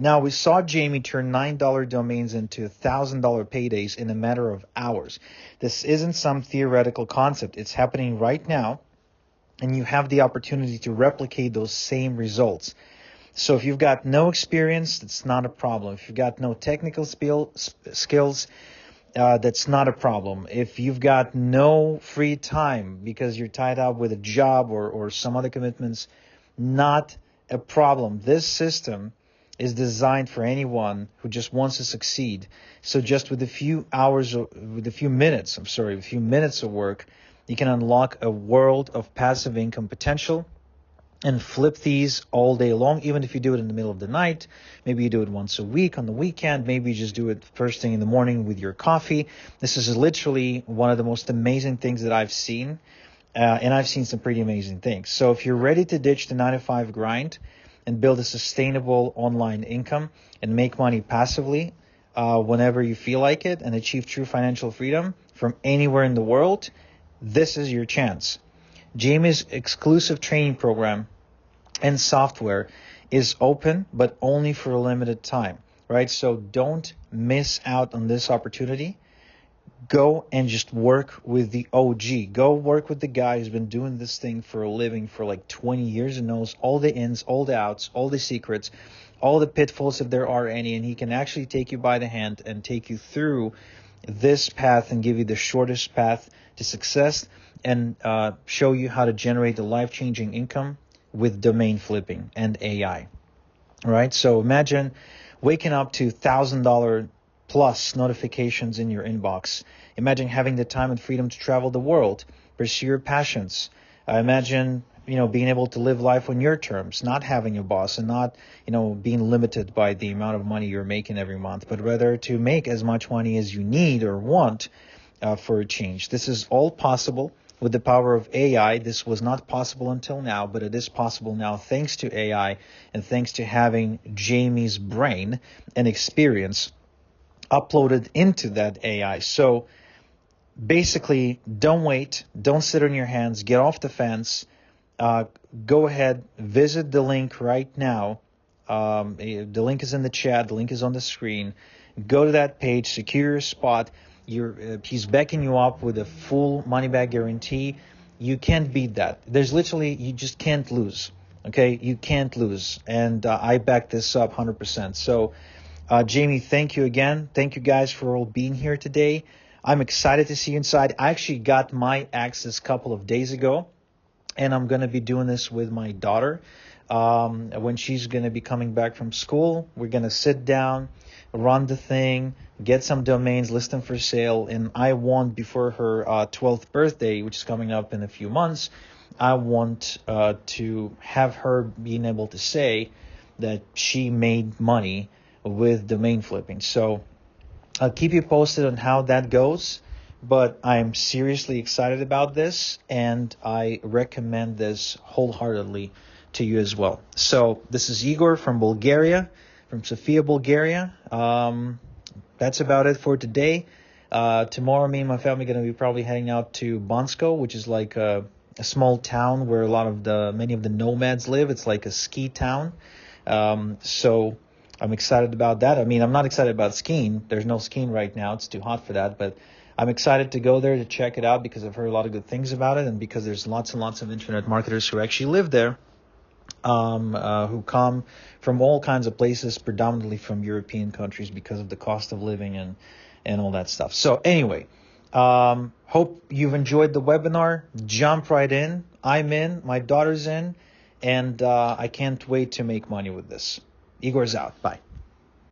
Now, we saw Jamie turn $9 domains into $1,000 paydays in a matter of hours. This isn't some theoretical concept. It's happening right now, and you have the opportunity to replicate those same results. So if you've got no experience, that's not a problem. If you've got no technical skills, that's not a problem. If you've got no free time because you're tied up with a job or some other commitments, not a problem. This system is designed for anyone who just wants to succeed. So just with a few minutes of work, you can unlock a world of passive income potential and flip these all day long, even if you do it in the middle of the night. Maybe you do it once a week on the weekend. Maybe you just do it first thing in the morning with your coffee. This is literally one of the most amazing things that I've seen, and I've seen some pretty amazing things. So if you're ready to ditch the 9-to-5 grind and build a sustainable online income and make money passively whenever you feel like it and achieve true financial freedom from anywhere in the world, this is your chance. Jamie's exclusive training program and software is open, but only for a limited time, right? So don't miss out on this opportunity. Go and just work with the OG. Go work with the guy who's been doing this thing for a living for like 20 years and knows all the ins, all the outs, all the secrets, all the pitfalls if there are any, and he can actually take you by the hand and take you through this path and give you the shortest path to success and show you how to generate a life-changing income with domain flipping and AI. All right, so imagine waking up to $1,000 plus notifications in your inbox. Imagine having the time and freedom to travel the world, pursue your passions. Imagine, being able to live life on your terms, not having a boss and not, being limited by the amount of money you're making every month, but rather to make as much money as you need or want for a change. This is all possible with the power of AI. This was not possible until now, but it is possible now thanks to AI and thanks to having Jamie's brain and experience uploaded into that AI. So basically, don't wait. Don't sit on your hands. Get off the fence. Go ahead, visit the link right now The link is in the chat. The link is on the screen. Go to that page, secure your spot. He's backing you up with a full money back guarantee. You can't beat that. You just can't lose. Okay, you can't lose. And I back this up 100%. So, Jamie, thank you again. Thank you guys for all being here today. I'm excited to see you inside. I actually got my access a couple of days ago, and I'm going to be doing this with my daughter. When she's going to be coming back from school, we're going to sit down, run the thing, get some domains, list them for sale. And I want, before her 12th birthday, which is coming up in a few months, I want to have her being able to say that she made money with domain flipping. So I'll keep you posted on how that goes. But I'm seriously excited about this, and I recommend this wholeheartedly to you as well. So this is Igor from Bulgaria, from Sofia, Bulgaria. That's about it for today. Tomorrow, me and my family are going to be probably heading out to Bansko, which is like a small town where many of the nomads live. It's like a ski town. So I'm excited about that. I mean, I'm not excited about skiing. There's no skiing right now. It's too hot for that. But I'm excited to go there to check it out because I've heard a lot of good things about it, and because there's lots and lots of internet marketers who actually live there, who come from all kinds of places, predominantly from European countries because of the cost of living and all that stuff. So anyway, hope you've enjoyed the webinar. Jump right in. I'm in. My daughter's in. And I can't wait to make money with this. Igor's out. Bye.